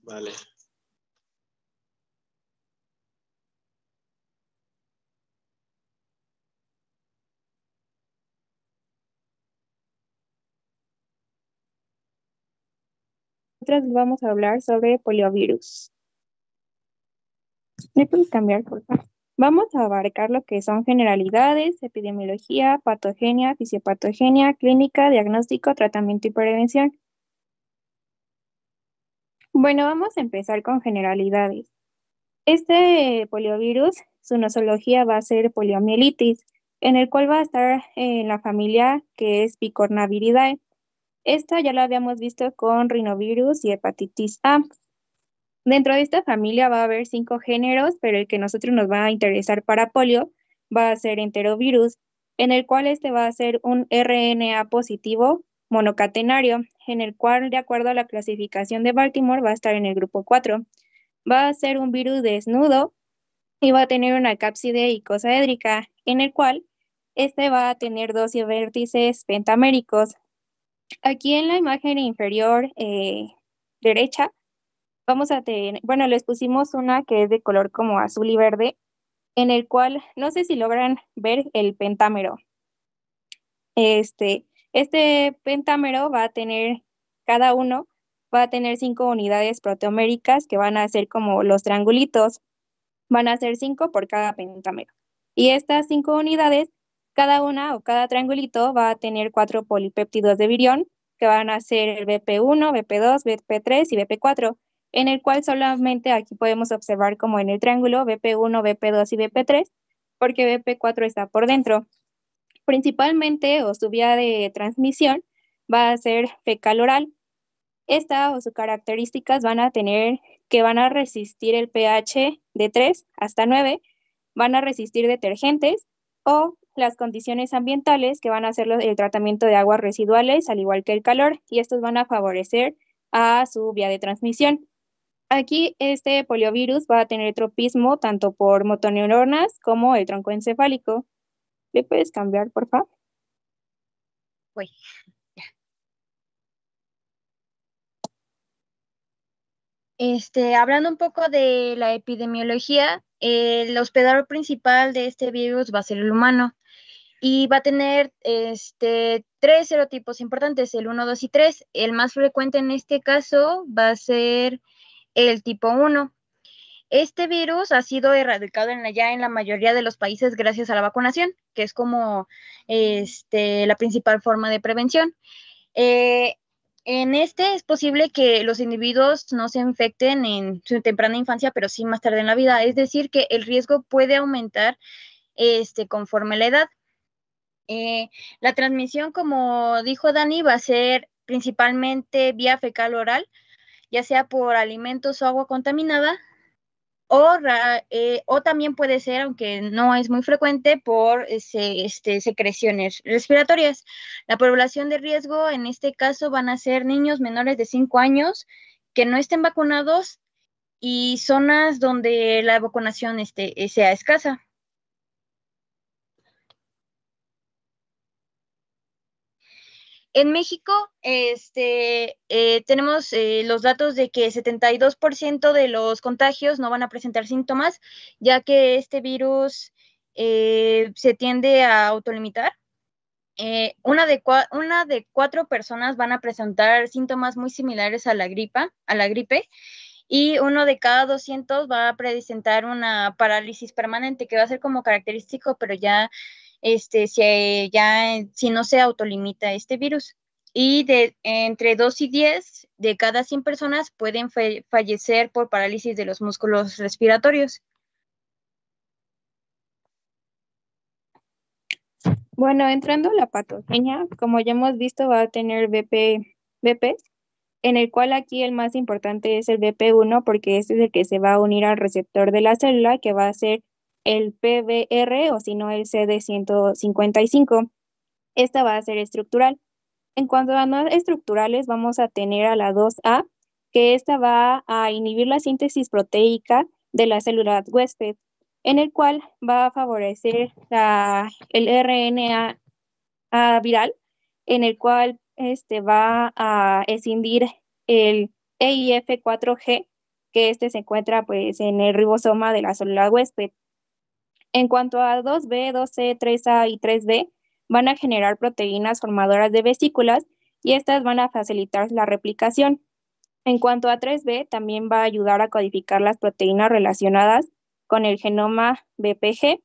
Vale. Nosotros vamos a hablar sobre poliovirus. ¿Me puedes cambiar, por favor? Vamos a abarcar lo que son generalidades, epidemiología, patogenia, fisiopatogenia, clínica, diagnóstico, tratamiento y prevención. Bueno, vamos a empezar con generalidades. Este poliovirus, su nosología va a ser poliomielitis, en el cual va a estar en la familia que es Picornaviridae. Esta ya la habíamos visto con rinovirus y hepatitis A. Dentro de esta familia va a haber 5 géneros, pero el que nosotros nos va a interesar para polio va a ser enterovirus, en el cual este va a ser un RNA positivo monocatenario, en el cual, de acuerdo a la clasificación de Baltimore, va a estar en el grupo 4. Va a ser un virus desnudo y va a tener una cápside icosaédrica, en el cual este va a tener 2 vértices pentaméricos. Aquí en la imagen inferior derecha, vamos a tener, bueno, les pusimos una que es de color como azul y verde, en el cual, no sé si logran ver el pentámero. Este pentámero va a tener, cada uno va a tener 5 unidades proteoméricas que van a ser como los triangulitos, van a ser 5 por cada pentámero. Y estas 5 unidades, cada una o cada triangulito va a tener 4 polipéptidos de virión, que van a ser el BP1, BP2, BP3 y BP4, en el cual solamente aquí podemos observar como en el triángulo BP1, BP2 y BP3, porque BP4 está por dentro. Principalmente, o su vía de transmisión, va a ser fecal oral. Esta o sus características van a tener que van a resistir el pH de 3 hasta 9, van a resistir detergentes o las condiciones ambientales que van a hacer el tratamiento de aguas residuales, al igual que el calor, y estos van a favorecer a su vía de transmisión. Aquí este poliovirus va a tener tropismo tanto por motoneuronas como el tronco encefálico. ¿Le puedes cambiar, por favor? Voy. Ya. Hablando un poco de la epidemiología, el hospedador principal de este virus va a ser el humano y va a tener 3 serotipos importantes, el 1, 2 y 3. El más frecuente en este caso va a ser el tipo 1. Este virus ha sido erradicado ya en la mayoría de los países gracias a la vacunación, que es como la principal forma de prevención. En es posible que los individuos no se infecten en su temprana infancia, pero sí más tarde en la vida. Es decir, que el riesgo puede aumentar conforme la edad. La transmisión, como dijo Dani, va a ser principalmente vía fecal oral, ya sea por alimentos o agua contaminada, o también puede ser, aunque no es muy frecuente, por secreciones respiratorias. La población de riesgo en este caso van a ser niños menores de 5 años que no estén vacunados y zonas donde la vacunación sea escasa. En México, tenemos los datos de que 72% de los contagios no van a presentar síntomas, ya que este virus se tiende a autolimitar. Una de 4 personas van a presentar síntomas muy similares a la gripe, y 1 de cada 200 va a presentar una parálisis permanente, que va a ser como característico, pero ya si no se autolimita este virus. Y entre 2 y 10 de cada 100 personas pueden fallecer por parálisis de los músculos respiratorios. Bueno, entrando a la patogenia, como ya hemos visto, va a tener BP, en el cual aquí el más importante es el BP1, porque este es el que se va a unir al receptor de la célula, que va a ser el PBR o si no el CD155. Esta va a ser estructural. En cuanto a no estructurales, vamos a tener a la 2A, que esta va a inhibir la síntesis proteica de la célula huésped, en el cual va a favorecer el RNA viral, en el cual va a escindir el EIF4G, que este se encuentra pues en el ribosoma de la célula huésped. En cuanto a 2B, 2C, 3A y 3B, van a generar proteínas formadoras de vesículas y estas van a facilitar la replicación. En cuanto a 3B, también va a ayudar a codificar las proteínas relacionadas con el genoma BPG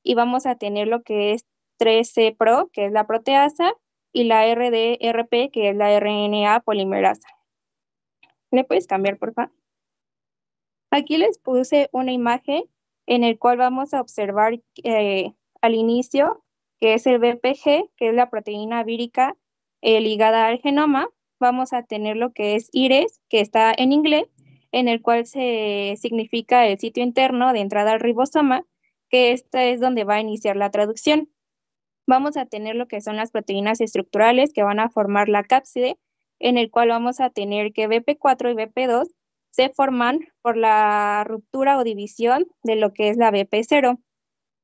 y vamos a tener lo que es 3C Pro, que es la proteasa, y la RDRP, que es la RNA polimerasa. ¿Le puedes cambiar, por favor? Aquí les puse una imagen en el cual vamos a observar al inicio, que es el BPG, que es la proteína vírica ligada al genoma. Vamos a tener lo que es IRES, que está en inglés, en el cual se significa el sitio interno de entrada al ribosoma, que esta es donde va a iniciar la traducción. Vamos a tener lo que son las proteínas estructurales que van a formar la cápside, en el cual vamos a tener que BP4 y BP2 se forman por la ruptura o división de lo que es la BP0.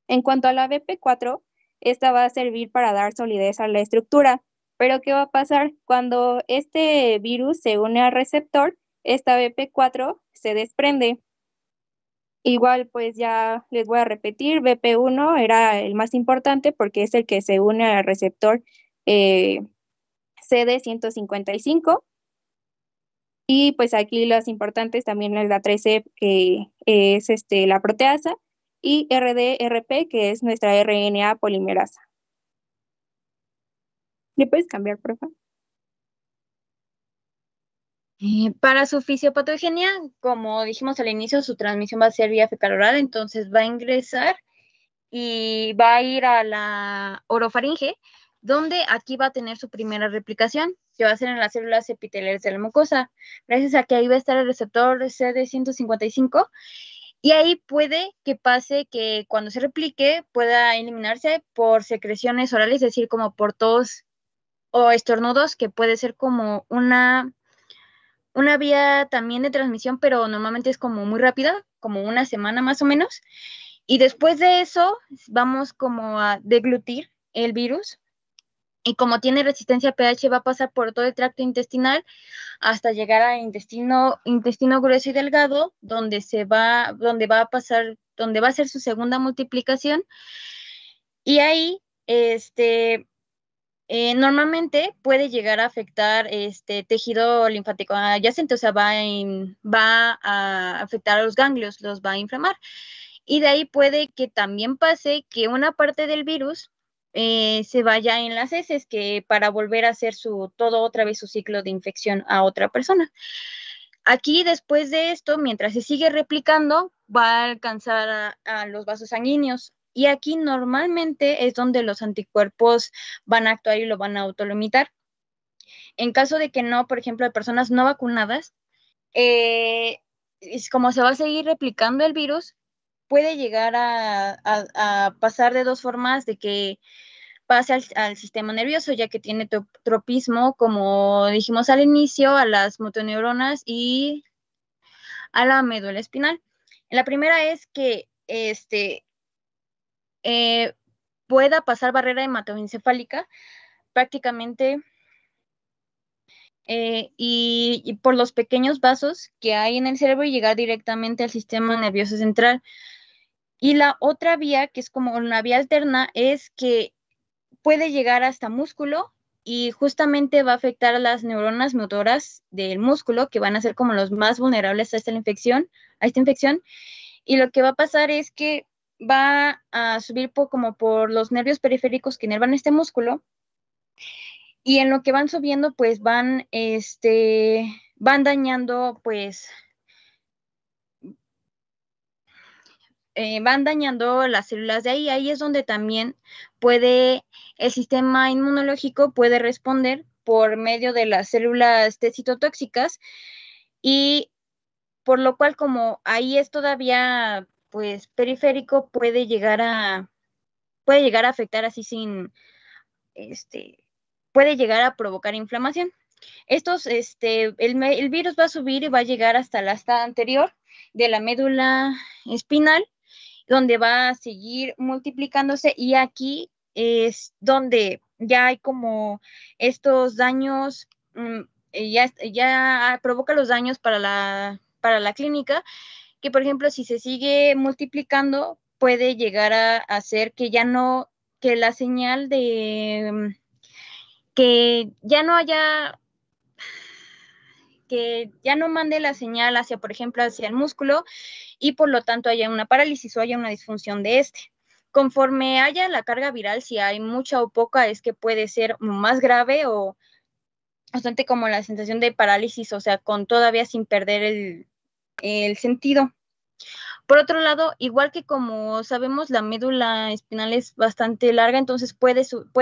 En cuanto a la BP4, esta va a servir para dar solidez a la estructura. Pero ¿qué va a pasar? Cuando este virus se une al receptor, esta BP4 se desprende. Igual, pues ya les voy a repetir, BP1 era el más importante porque es el que se une al receptor CD155. Y pues aquí las importantes también es la 3C, que es la proteasa, y RDRP, que es nuestra RNA polimerasa. ¿Le puedes cambiar, por favor? Para su fisiopatogenia, como dijimos al inicio, su transmisión va a ser vía fecal oral, entonces va a ingresar y va a ir a la orofaringe, donde aquí va a tener su primera replicación, que va a ser en las células epiteliales de la mucosa, gracias a que ahí va a estar el receptor CD155, y ahí puede que pase que cuando se replique pueda eliminarse por secreciones orales, es decir, como por tos o estornudos, que puede ser como una vía también de transmisión, pero normalmente es como muy rápida, como una semana más o menos. Y después de eso, vamos como a deglutir el virus. Y como tiene resistencia a pH, va a pasar por todo el tracto intestinal hasta llegar al intestino grueso y delgado, donde va a ser su segunda multiplicación. Y ahí, normalmente puede llegar a afectar tejido linfático adyacente, o sea, va a afectar a los ganglios, los va a inflamar. Y de ahí puede que también pase que una parte del virus se vaya en las heces, que para volver a hacer todo otra vez su ciclo de infección a otra persona. Aquí, después de esto, mientras se sigue replicando, va a alcanzar a los vasos sanguíneos. Y aquí normalmente es donde los anticuerpos van a actuar y lo van a autolimitar. En caso de que no, por ejemplo, de personas no vacunadas, como se va a seguir replicando el virus, puede llegar a pasar de dos formas, de que pase al sistema nervioso, ya que tiene tropismo, como dijimos al inicio, a las motoneuronas y a la médula espinal. La primera es que pueda pasar barrera hematoencefálica prácticamente y por los pequeños vasos que hay en el cerebro y llegar directamente al sistema nervioso central. Y la otra vía, que es como una vía alterna, es que puede llegar hasta músculo y justamente va a afectar a las neuronas motoras del músculo, que van a ser como los más vulnerables a esta infección. Y lo que va a pasar es que va a subir como por los nervios periféricos que inervan este músculo, y en lo que van subiendo, pues van dañando, van dañando las células de ahí. Ahí es donde también el sistema inmunológico puede responder por medio de las células T citotóxicas, y por lo cual, como ahí es todavía pues periférico, puede llegar a afectar así puede llegar a provocar inflamación. El virus va a subir y va a llegar hasta la asta anterior de la médula espinal, donde va a seguir multiplicándose, y aquí es donde ya hay como estos daños, ya provoca los daños para para la clínica, que por ejemplo, si se sigue multiplicando, puede llegar a hacer que ya no, que la señal de, que ya no haya, que ya no mande la señal hacia, por ejemplo, hacia el músculo y por lo tanto haya una parálisis o haya una disfunción de este. Conforme haya la carga viral, si hay mucha o poca, es que puede ser más grave o bastante como la sensación de parálisis, o sea, con todavía sin perder el sentido. Por otro lado, igual que como sabemos, la médula espinal es bastante larga, entonces puede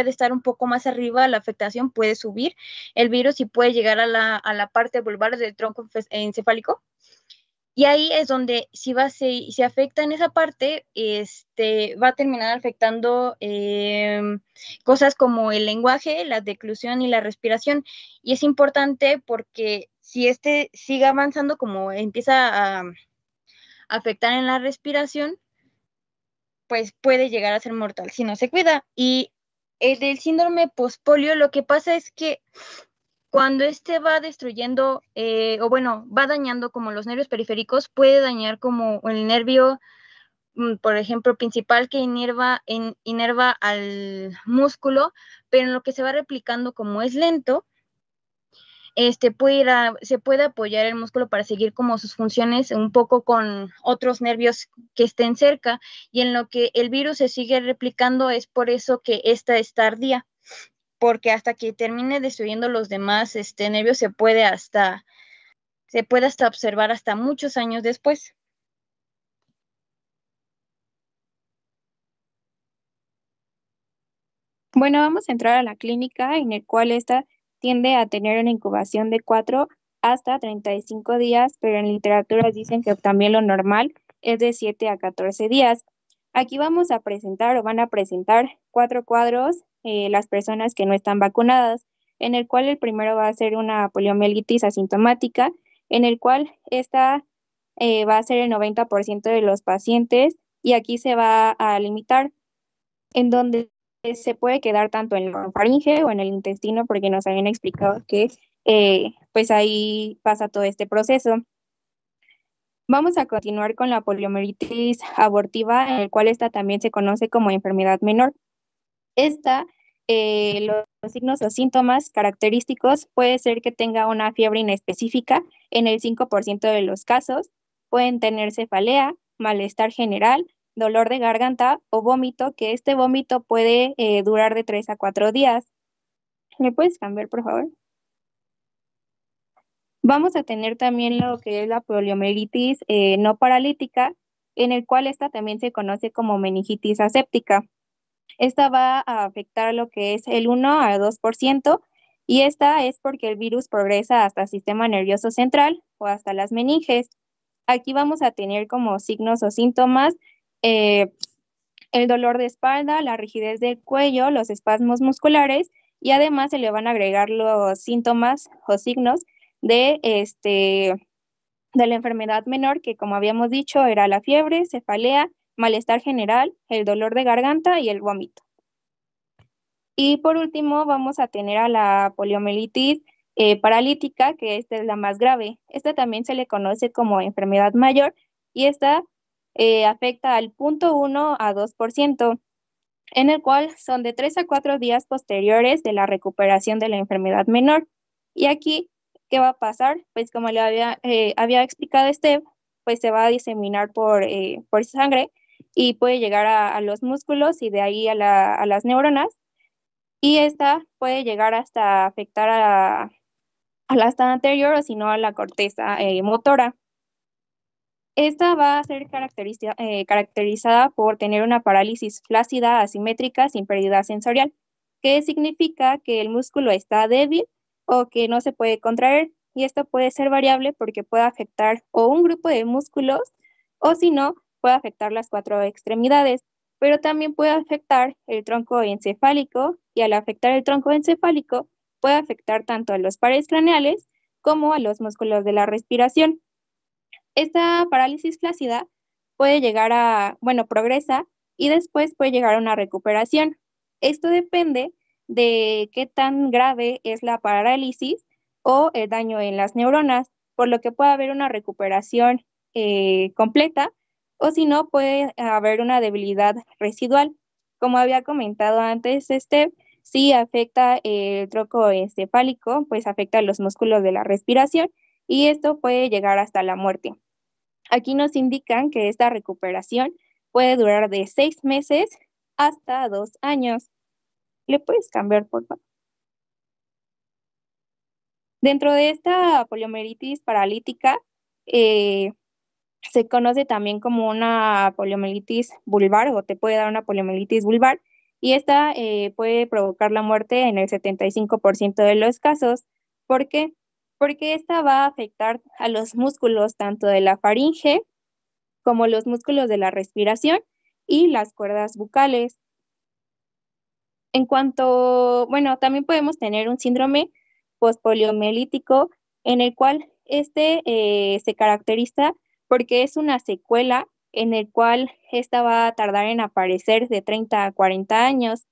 estar un poco más arriba, la afectación puede subir el virus y puede llegar a la parte vulvar del tronco encefálico. Y ahí es donde si afecta en esa parte, va a terminar afectando cosas como el lenguaje, la declusión y la respiración. Y es importante porque si este sigue avanzando, como empieza a afectar en la respiración, pues puede llegar a ser mortal si no se cuida. Y el del síndrome postpolio, lo que pasa es que cuando este va destruyendo, o bueno, va dañando como los nervios periféricos, puede dañar como el nervio, por ejemplo, principal que inerva al músculo, pero en lo que se va replicando como es lento, se puede apoyar el músculo para seguir como sus funciones un poco con otros nervios que estén cerca, y en lo que el virus se sigue replicando es por eso que esta es tardía, porque hasta que termine destruyendo los demás nervios se puede hasta observar hasta muchos años después. Bueno, vamos a entrar a la clínica en el cual esta tiende a tener una incubación de 4 hasta 35 días, pero en literatura dicen que también lo normal es de 7 a 14 días. Aquí vamos a presentar o van a presentar 4 cuadros las personas que no están vacunadas, en el cual el primero va a ser una poliomielitis asintomática, en el cual esta va a ser el 90% de los pacientes y aquí se va a limitar en donde se puede quedar tanto en la faringe o en el intestino, porque nos habían explicado que pues ahí pasa todo este proceso. Vamos a continuar con la poliomielitis abortiva, en el cual esta también se conoce como enfermedad menor. Esta, los signos o síntomas característicos puede ser que tenga una fiebre inespecífica en el 5% de los casos, pueden tener cefalea, malestar general, dolor de garganta o vómito, que este vómito puede durar de 3 a 4 días. ¿Me puedes cambiar, por favor? Vamos a tener también lo que es la poliomielitis no paralítica, en el cual esta también se conoce como meningitis aséptica. Esta va a afectar lo que es el 1 a 2%, y esta es porque el virus progresa hasta el sistema nervioso central o hasta las meninges. Aquí vamos a tener como signos o síntomas eh, el dolor de espalda, la rigidez del cuello, los espasmos musculares, y además se le van a agregar los síntomas o signos de, de la enfermedad menor, que como habíamos dicho era la fiebre, cefalea, malestar general, el dolor de garganta y el vómito. Y por último vamos a tener a la poliomielitis paralítica, que esta es la más grave. Esta también se le conoce como enfermedad mayor y esta afecta al 0.1 a 2%, en el cual son de 3 a 4 días posteriores de la recuperación de la enfermedad menor. Y aquí, ¿qué va a pasar? Pues como le había explicado Steph, pues se va a diseminar por sangre y puede llegar a los músculos y de ahí a las neuronas, y esta puede llegar hasta afectar a la asta anterior o si no a la corteza motora. Esta va a ser caracterizada por tener una parálisis flácida asimétrica sin pérdida sensorial, que significa que el músculo está débil o que no se puede contraer, y esto puede ser variable porque puede afectar o un grupo de músculos o si no, puede afectar las 4 extremidades, pero también puede afectar el tronco encefálico, y al afectar el tronco encefálico puede afectar tanto a los pares craneales como a los músculos de la respiración. Esta parálisis flácida puede llegar bueno, progresa y después puede llegar a una recuperación. Esto depende de qué tan grave es la parálisis o el daño en las neuronas. por lo que puede haber una recuperación completa, o si no, puede haber una debilidad residual. Como había comentado antes, sí afecta el tronco encefálico, pues afecta los músculos de la respiración y esto puede llegar hasta la muerte. Aquí nos indican que esta recuperación puede durar de 6 meses hasta 2 años. ¿Le puedes cambiar, por favor? Dentro de esta poliomielitis paralítica, se conoce también como una poliomielitis vulvar o te puede dar una poliomielitis vulvar y esta puede provocar la muerte en el 75% de los casos. ¿Por qué? Porque esta va a afectar a los músculos tanto de la faringe como los músculos de la respiración y las cuerdas bucales. En cuanto, bueno, también podemos tener un síndrome postpoliomielítico en el cual se caracteriza porque es una secuela en el cual esta va a tardar en aparecer de 30 a 40 años.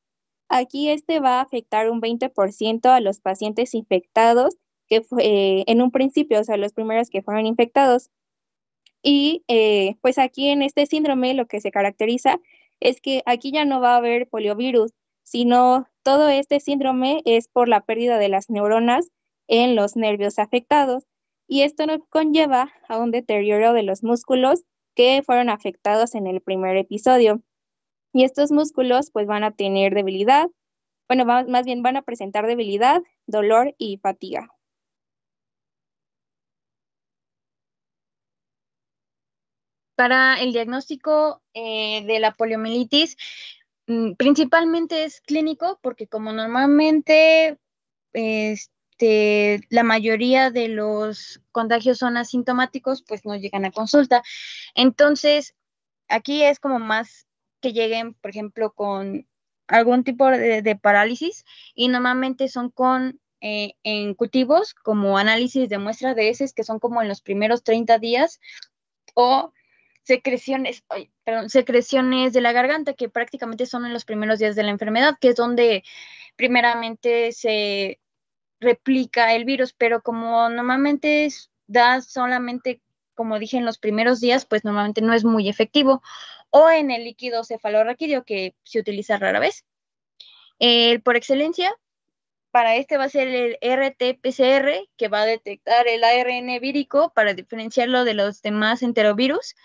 Aquí va a afectar un 20% a los pacientes infectados que en un principio, o sea, los primeros que fueron infectados. Y pues aquí en este síndrome lo que se caracteriza es que aquí ya no va a haber poliovirus, sino todo este síndrome es por la pérdida de las neuronas en los nervios afectados. Y esto nos conlleva a un deterioro de los músculos que fueron afectados en el primer episodio. Y estos músculos pues van a tener debilidad, bueno, más bien van a presentar debilidad, dolor y fatiga. Para el diagnóstico de la poliomielitis, principalmente es clínico, porque como normalmente la mayoría de los contagios son asintomáticos, pues no llegan a consulta. Entonces, aquí es como más que lleguen, por ejemplo, con algún tipo de parálisis y normalmente son en cultivos como análisis de muestra de heces, que son como en los primeros 30 días, o secreciones de la garganta, que prácticamente son en los primeros días de la enfermedad, que es donde primeramente se replica el virus, pero como normalmente da solamente, como dije, en los primeros días, pues normalmente no es muy efectivo, o en el líquido cefalorraquídeo, que se utiliza rara vez. Por excelencia, para este va a ser el RT-PCR, que va a detectar el ARN vírico para diferenciarlo de los demás enterovirus,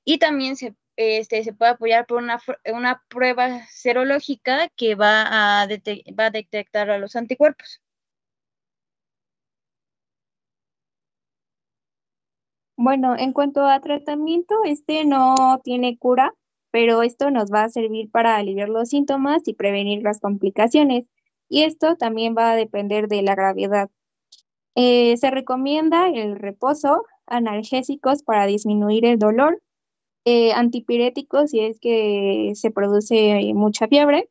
y también se puede apoyar por una prueba serológica que va a detectar a los anticuerpos. Bueno, en cuanto a tratamiento, no tiene cura, pero esto nos va a servir para aliviar los síntomas y prevenir las complicaciones. Y esto también va a depender de la gravedad. Se recomienda el reposo, analgésicos para disminuir el dolor, antipiréticos si es que se produce mucha fiebre.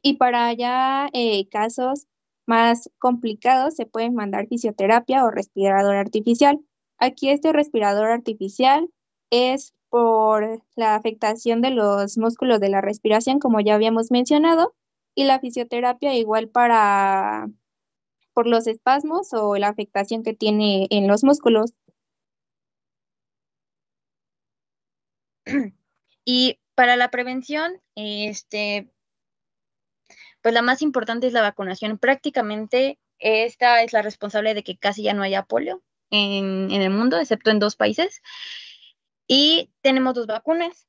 Y para ya casos más complicados se pueden mandar fisioterapia o respirador artificial. Aquí este respirador artificial es por la afectación de los músculos de la respiración, como ya habíamos mencionado, y la fisioterapia igual por los espasmos o la afectación que tiene en los músculos. Y para la prevención, pues la más importante es la vacunación. Prácticamente esta es la responsable de que casi ya no haya polio en el mundo, excepto en 2 países. Y tenemos 2 vacunas.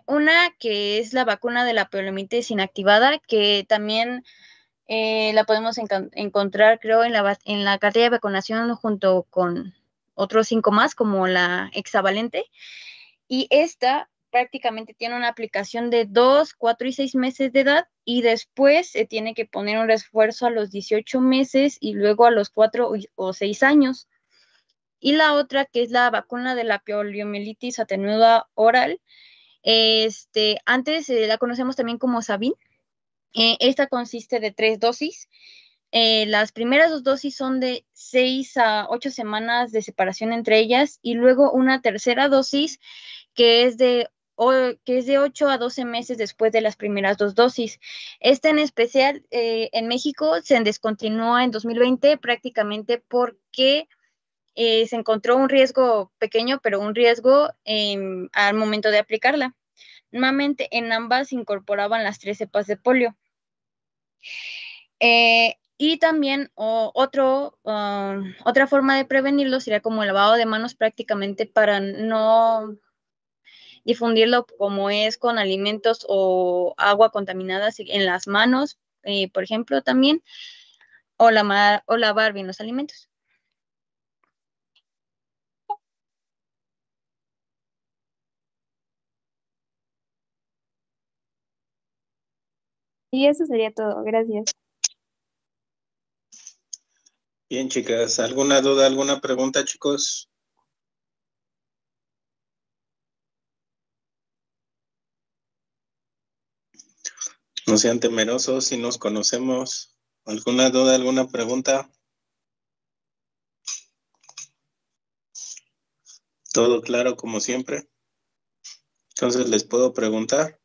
Una que es la vacuna de la poliomielitis inactivada, que también la podemos encontrar, creo, en la cartilla de vacunación junto con otros 5 más, como la hexavalente. Y esta prácticamente tiene una aplicación de 2, 4 y 6 meses de edad, y después se tiene que poner un refuerzo a los 18 meses y luego a los 4 o 6 años. Y la otra, que es la vacuna de la poliomielitis atenuada oral, antes la conocemos también como Sabin. Esta consiste de 3 dosis. Las primeras 2 dosis son de 6 a 8 semanas de separación entre ellas, y luego una tercera dosis que es de 8 a 12 meses después de las primeras 2 dosis. Esta en especial en México se descontinuó en 2020 prácticamente porque se encontró un riesgo pequeño, pero un riesgo al momento de aplicarla. Normalmente en ambas se incorporaban las 3 cepas de polio. Y también otra forma de prevenirlo sería como el lavado de manos, prácticamente para no difundirlo como es con alimentos o agua contaminada en las manos, por ejemplo, también, o lavar bien los alimentos. Y eso sería todo. Gracias. Bien, chicas, ¿alguna duda, alguna pregunta, chicos? No sean temerosos, si nos conocemos. ¿Alguna duda, alguna pregunta? Todo claro como siempre. Entonces, ¿les puedo preguntar?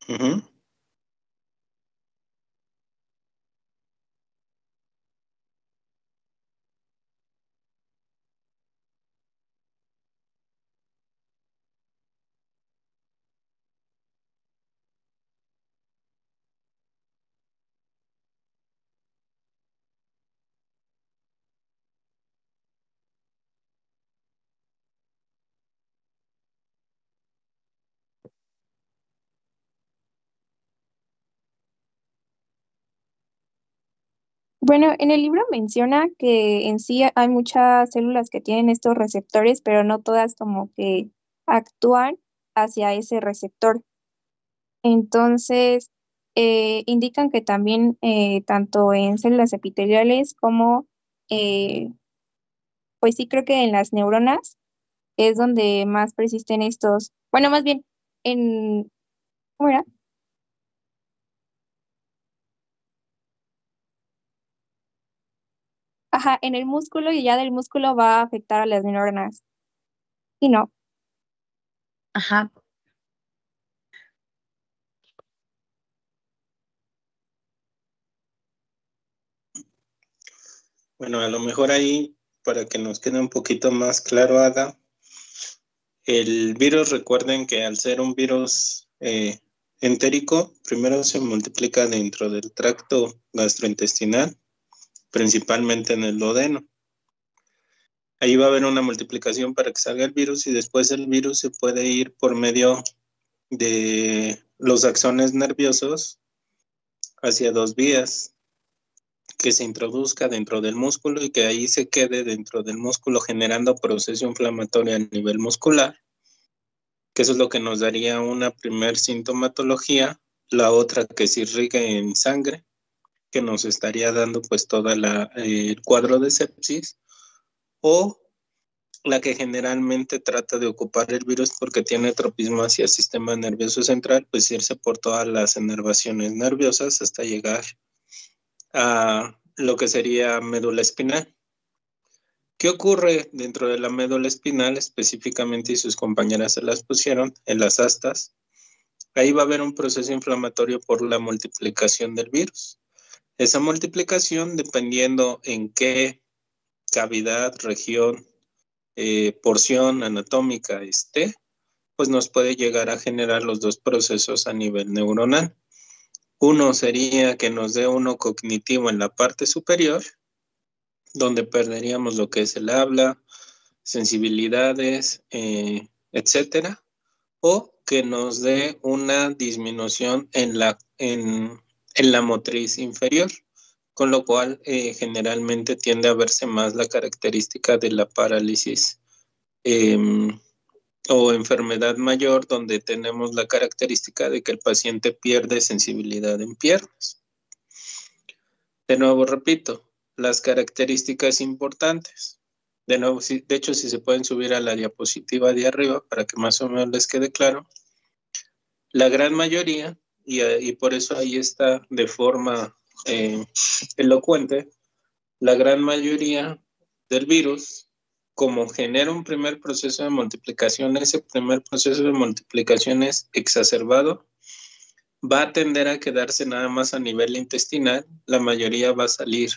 Ujú. Bueno, en el libro menciona que en sí hay muchas células que tienen estos receptores, pero no todas como que actúan hacia ese receptor. Entonces, indican que también tanto en células epiteliales como, pues sí creo que en las neuronas es donde más persisten estos, bueno, más bien en, ¿cómo era? Ajá, en el músculo y ya del músculo va a afectar a las neuronas. Y no. Ajá. Bueno, a lo mejor ahí, para que nos quede un poquito más claro, Ada, el virus, recuerden que al ser un virus entérico, primero se multiplica dentro del tracto gastrointestinal, principalmente en el duodeno. Ahí va a haber una multiplicación para que salga el virus y después el virus se puede ir por medio de los axones nerviosos hacia 2 vías, que se introduzca dentro del músculo y que ahí se quede dentro del músculo generando proceso inflamatorio a nivel muscular, que eso es lo que nos daría una primer sintomatología, la otra que se irrigue en sangre, que nos estaría dando pues toda el cuadro de sepsis, o la que generalmente trata de ocupar el virus porque tiene tropismo hacia el sistema nervioso central, pues irse por todas las inervaciones nerviosas hasta llegar a lo que sería médula espinal. ¿Qué ocurre dentro de la médula espinal específicamente? Y sus compañeras se las pusieron en las astas. Ahí va a haber un proceso inflamatorio por la multiplicación del virus. Esa multiplicación, dependiendo en qué cavidad, región, porción anatómica esté, pues nos puede llegar a generar los dos procesos a nivel neuronal. Uno sería que nos dé uno cognitivo en la parte superior, donde perderíamos lo que es el habla, sensibilidades, etcétera, o que nos dé una disminución en la motriz inferior, con lo cual generalmente tiende a verse más la característica de la parálisis o enfermedad mayor, donde tenemos la característica de que el paciente pierde sensibilidad en piernas. De nuevo, repito, las características importantes. De nuevo, de hecho, si se pueden subir a la diapositiva de arriba para que más o menos les quede claro, la gran mayoría, y por eso ahí está de forma elocuente, la gran mayoría del virus, como genera un primer proceso de multiplicación, ese primer proceso de multiplicación es exacerbado, va a tender a quedarse nada más a nivel intestinal, la mayoría va a salir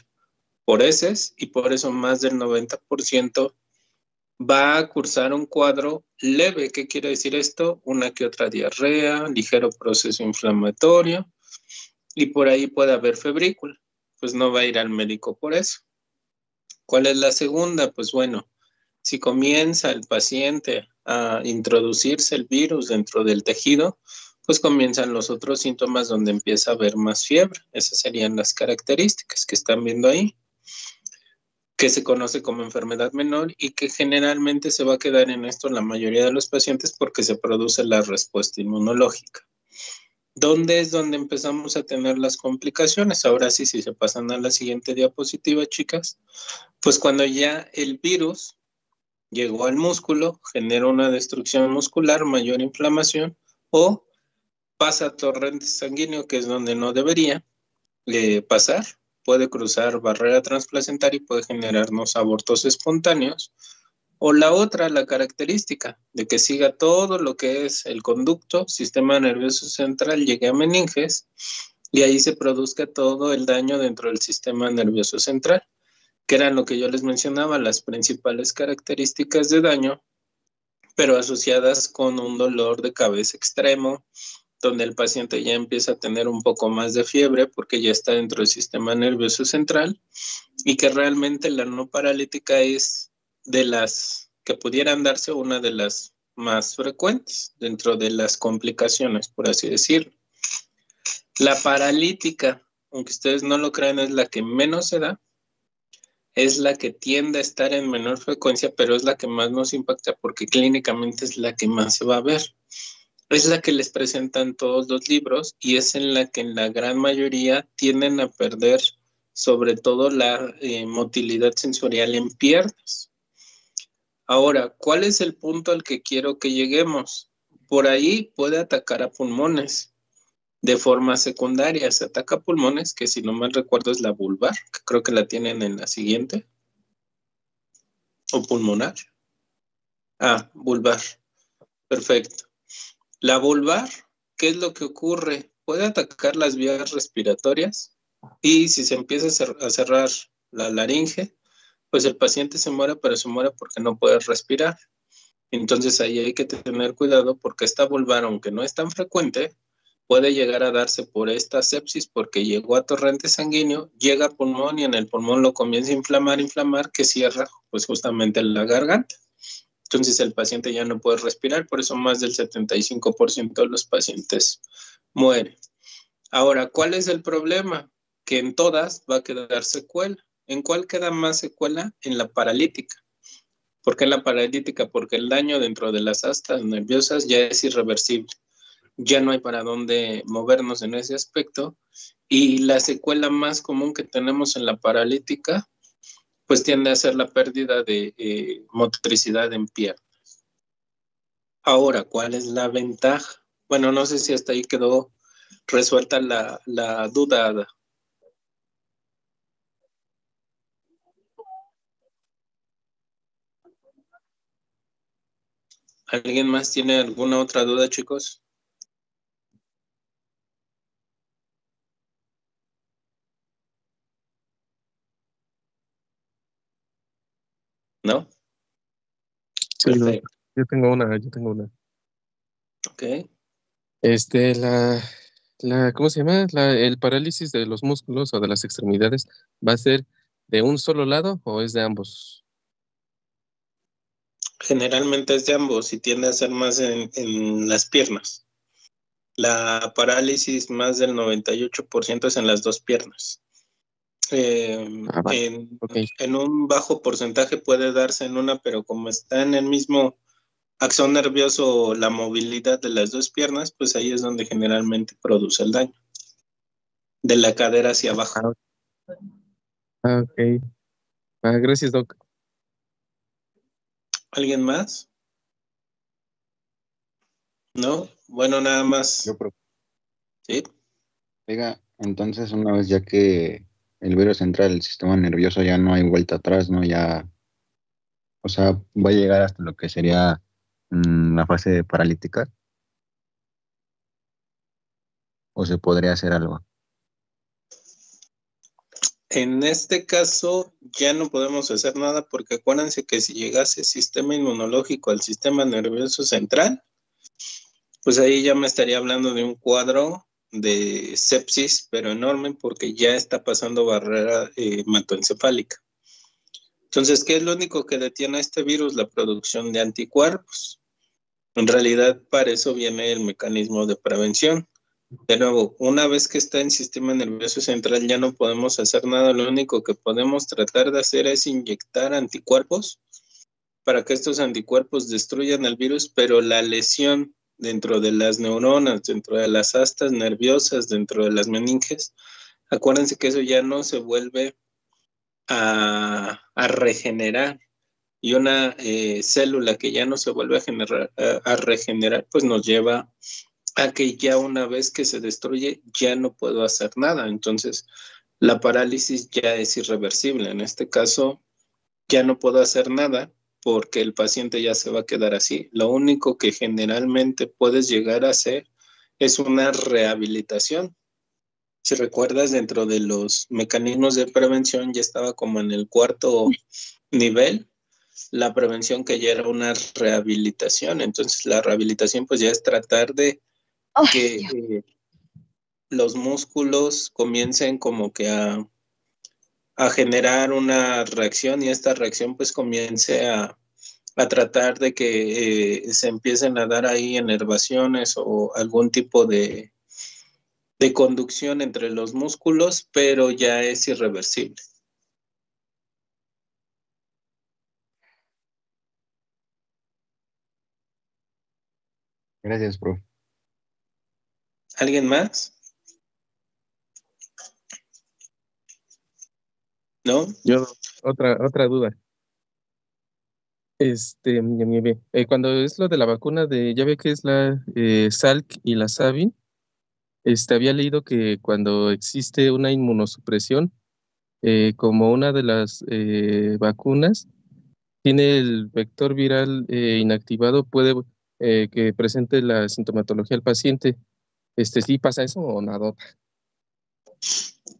por heces y por eso más del 90% va a cursar un cuadro leve. ¿Qué quiere decir esto? Una que otra diarrea, ligero proceso inflamatorio y por ahí puede haber febrícula. Pues no va a ir al médico por eso. ¿Cuál es la segunda? Pues bueno, si comienza el paciente a introducirse el virus dentro del tejido, pues comienzan los otros síntomas donde empieza a haber más fiebre. Esas serían las características que están viendo ahí, que se conoce como enfermedad menor y que generalmente se va a quedar en esto la mayoría de los pacientes porque se produce la respuesta inmunológica. ¿Dónde es donde empezamos a tener las complicaciones? Ahora sí, si se pasan a la siguiente diapositiva, chicas, pues cuando ya el virus llegó al músculo, genera una destrucción muscular, mayor inflamación, o pasa a torrente sanguíneo, que es donde no debería pasar, puede cruzar barrera transplacentaria y puede generarnos abortos espontáneos. O la otra, la característica de que siga todo lo que es el conducto, sistema nervioso central, llegue a meninges y ahí se produzca todo el daño dentro del sistema nervioso central, que eran lo que yo les mencionaba, las principales características de daño, pero asociadas con un dolor de cabeza extremo, donde el paciente ya empieza a tener un poco más de fiebre porque ya está dentro del sistema nervioso central y que realmente la no paralítica es de las que pudieran darse una de las más frecuentes dentro de las complicaciones, por así decirlo. La paralítica, aunque ustedes no lo crean, es la que menos se da, es la que tiende a estar en menor frecuencia, pero es la que más nos impacta porque clínicamente es la que más se va a ver. Es la que les presentan todos los libros y es en la que en la gran mayoría tienden a perder sobre todo la motilidad sensorial en piernas. Ahora, ¿cuál es el punto al que quiero que lleguemos? Por ahí puede atacar a pulmones de forma secundaria. Se ataca a pulmones, que si no mal recuerdo es la vulvar, que creo que la tienen en la siguiente, o pulmonar. Vulvar. Perfecto. La vulvar, ¿qué es lo que ocurre? Puede atacar las vías respiratorias y si se empieza a cerrar la laringe, pues el paciente se muere, pero se muere porque no puede respirar. Entonces ahí hay que tener cuidado porque esta vulvar, aunque no es tan frecuente, puede llegar a darse por esta sepsis porque llegó a torrente sanguíneo, llega a pulmón y en el pulmón lo comienza a inflamar, que cierra pues justamente la garganta. Entonces el paciente ya no puede respirar, por eso más del 75% de los pacientes mueren. Ahora, ¿cuál es el problema? Que en todas va a quedar secuela. ¿En cuál queda más secuela? En la paralítica. ¿Por qué en la paralítica? Porque el daño dentro de las astas nerviosas ya es irreversible. Ya no hay para dónde movernos en ese aspecto. Y la secuela más común que tenemos en la paralítica pues tiende a ser la pérdida de motricidad en pierna. Ahora, ¿cuál es la ventaja? Bueno, no sé si hasta ahí quedó resuelta la duda, Ada. ¿Alguien más tiene alguna otra duda, chicos? ¿No? Sí, no, Perfecto. yo tengo una. Ok. ¿Cómo se llama? El parálisis de los músculos o de las extremidades, ¿va a ser de un solo lado o es de ambos? Generalmente es de ambos y tiende a ser más en las piernas. La parálisis más del 98% es en las dos piernas. Vale. Okay. En un bajo porcentaje puede darse en una, pero como está en el mismo axón nervioso la movilidad de las dos piernas, pues ahí es donde generalmente produce el daño. De la cadera hacia abajo. Ok. Gracias, Doc. ¿Alguien más? ¿No? Bueno, nada más. Yo creo. ¿Sí? Oiga, entonces una vez ya que el virus entra al sistema nervioso, ya no hay vuelta atrás, ¿no? Ya, o sea, va a llegar hasta lo que sería la fase paralítica, o se podría hacer algo. En este caso ya no podemos hacer nada porque acuérdense que si llegase el sistema inmunológico al sistema nervioso central, pues ahí ya me estaría hablando de un cuadro de sepsis, pero enorme porque ya está pasando barrera hematoencefálica. Entonces, ¿qué es lo único que detiene a este virus? La producción de anticuerpos. En realidad, para eso viene el mecanismo de prevención. De nuevo, una vez que está en sistema nervioso central ya no podemos hacer nada, lo único que podemos tratar de hacer es inyectar anticuerpos para que estos anticuerpos destruyan el virus, pero la lesión dentro de las neuronas, dentro de las astas nerviosas, dentro de las meninges, acuérdense que eso ya no se vuelve a regenerar, y una célula que ya no se vuelve a regenerar, pues nos lleva a que ya una vez que se destruye ya no puedo hacer nada. Entonces la parálisis ya es irreversible. En este caso ya no puedo hacer nada porque el paciente ya se va a quedar así. Lo único que generalmente puedes llegar a hacer es una rehabilitación. Si recuerdas, dentro de los mecanismos de prevención ya estaba como en el 4º nivel, la prevención, que ya era una rehabilitación. Entonces la rehabilitación pues ya es tratar de que los músculos comiencen como que a generar una reacción, y esta reacción pues comience a tratar de que se empiecen a dar ahí inervaciones o algún tipo de conducción entre los músculos, pero ya es irreversible. Gracias, profe. ¿Alguien más? ¿No? Yo, otra duda. Cuando es lo de la vacuna ya ve que es la Salk y la Sabin, había leído que cuando existe una inmunosupresión, como una de las vacunas tiene el vector viral inactivado, puede que presente la sintomatología al paciente. ¿Sí pasa eso o nada?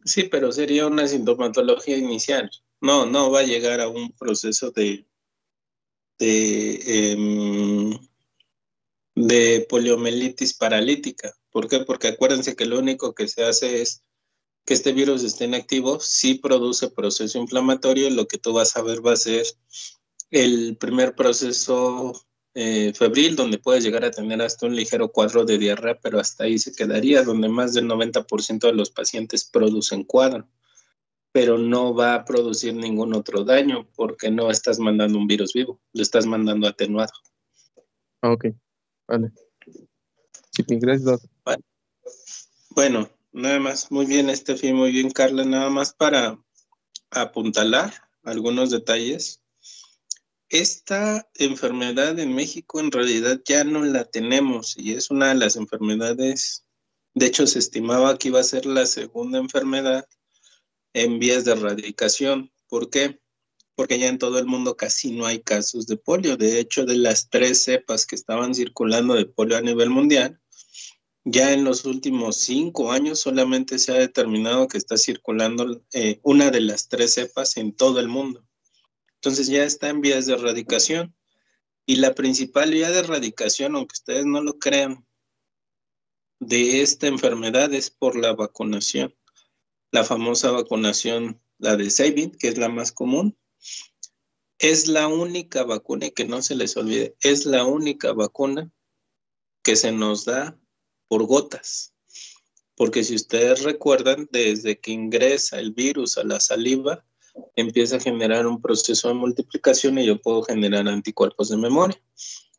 Sí, pero sería una sintomatología inicial. No va a llegar a un proceso de poliomielitis paralítica. ¿Por qué? Porque acuérdense que lo único que se hace es que este virus esté inactivo, sí produce proceso inflamatorio. Lo que tú vas a ver va a ser el primer proceso febril, donde puedes llegar a tener hasta un ligero cuadro de diarrea, pero hasta ahí se quedaría, donde más del 90% de los pacientes producen cuadro, pero no va a producir ningún otro daño porque no estás mandando un virus vivo, lo estás mandando atenuado. Ok, vale. Sí, gracias, doctor. Vale. Bueno, nada más, muy bien, Estefi, muy bien, Carla, nada más para apuntalar algunos detalles. Esta enfermedad en México en realidad ya no la tenemos, y es una de las enfermedades, de hecho se estimaba que iba a ser la segunda enfermedad en vías de erradicación. ¿Por qué? Porque ya en todo el mundo casi no hay casos de polio. De hecho, de las 3 cepas que estaban circulando de polio a nivel mundial, ya en los últimos 5 años solamente se ha determinado que está circulando una de las 3 cepas en todo el mundo. Entonces ya está en vías de erradicación. Y la principal vía de erradicación, aunque ustedes no lo crean, de esta enfermedad es por la vacunación. La famosa vacunación, la de Sabin, que es la más común, es la única vacuna, y que no se les olvide, es la única vacuna que se nos da por gotas. Porque si ustedes recuerdan, desde que ingresa el virus a la saliva, empieza a generar un proceso de multiplicación y yo puedo generar anticuerpos de memoria.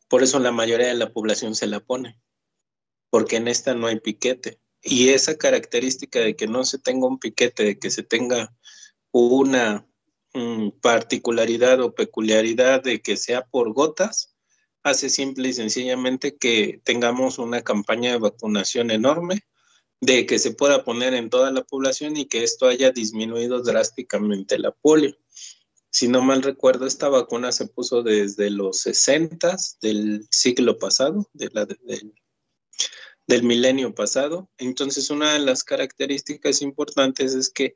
Por eso la mayoría de la población se la pone, porque en esta no hay piquete. Y esa característica de que no se tenga un piquete, de que se tenga una particularidad o peculiaridad de que sea por gotas, hace simple y sencillamente que tengamos una campaña de vacunación enorme, de que se pueda poner en toda la población y que esto haya disminuido drásticamente la polio. Si no mal recuerdo, esta vacuna se puso desde los 60s del siglo pasado, del milenio pasado. Entonces, una de las características importantes es que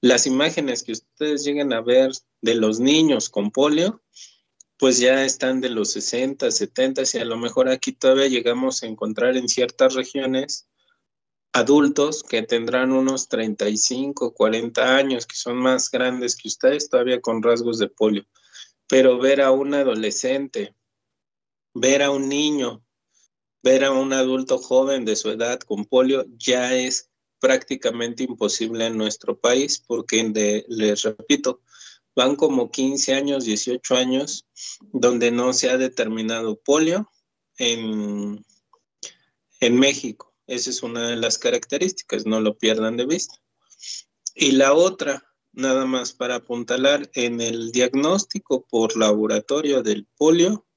Las imágenes que ustedes lleguen a ver de los niños con polio, pues ya están de los 60, 70, y a lo mejor aquí todavía llegamos a encontrar en ciertas regiones adultos que tendrán unos 35, 40 años, que son más grandes que ustedes, todavía con rasgos de polio. Pero ver a un adolescente, ver a un niño, ver a un adulto joven de su edad con polio ya es prácticamente imposible en nuestro país, porque les repito, van como 15 años, 18 años, donde no se ha determinado polio en México. Esa es una de las características, no lo pierdan de vista. Y la otra, nada más para apuntalar, en el diagnóstico por laboratorio del polio,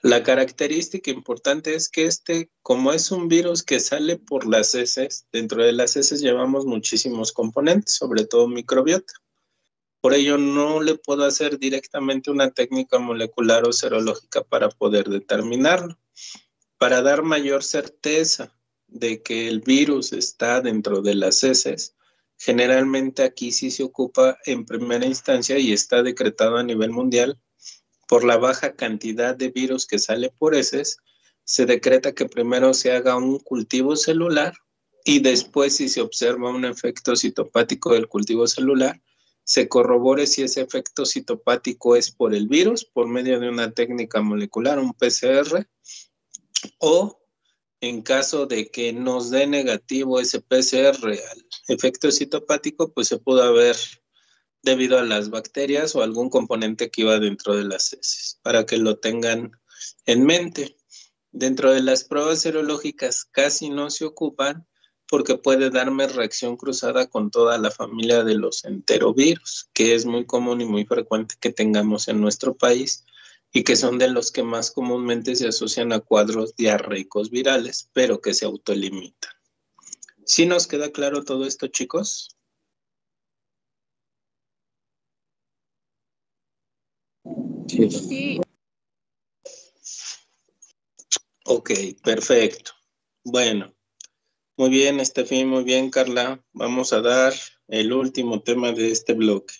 la característica importante es que como es un virus que sale por las heces, dentro de las heces llevamos muchísimos componentes, sobre todo microbiota. Por ello, no le puedo hacer directamente una técnica molecular o serológica para poder determinarlo. Para dar mayor certeza de que el virus está dentro de las heces, generalmente aquí sí se ocupa en primera instancia y está decretado a nivel mundial por la baja cantidad de virus que sale por heces, se decreta que primero se haga un cultivo celular y después, si se observa un efecto citopático del cultivo celular, se corrobore si ese efecto citopático es por el virus, por medio de una técnica molecular, un PCR, o en caso de que nos dé negativo ese PCR al efecto citopático, pues se pudo haber debido a las bacterias o algún componente que iba dentro de las heces, para que lo tengan en mente. Dentro de las pruebas serológicas casi no se ocupan porque puede darme reacción cruzada con toda la familia de los enterovirus, que es muy común y muy frecuente que tengamos en nuestro país y que son de los que más comúnmente se asocian a cuadros diarreicos virales, pero que se autolimitan. ¿Sí nos queda claro todo esto, chicos? Sí. Ok, perfecto. Bueno, muy bien, Estefi, muy bien, Carla. Vamos a dar el último tema de este bloque.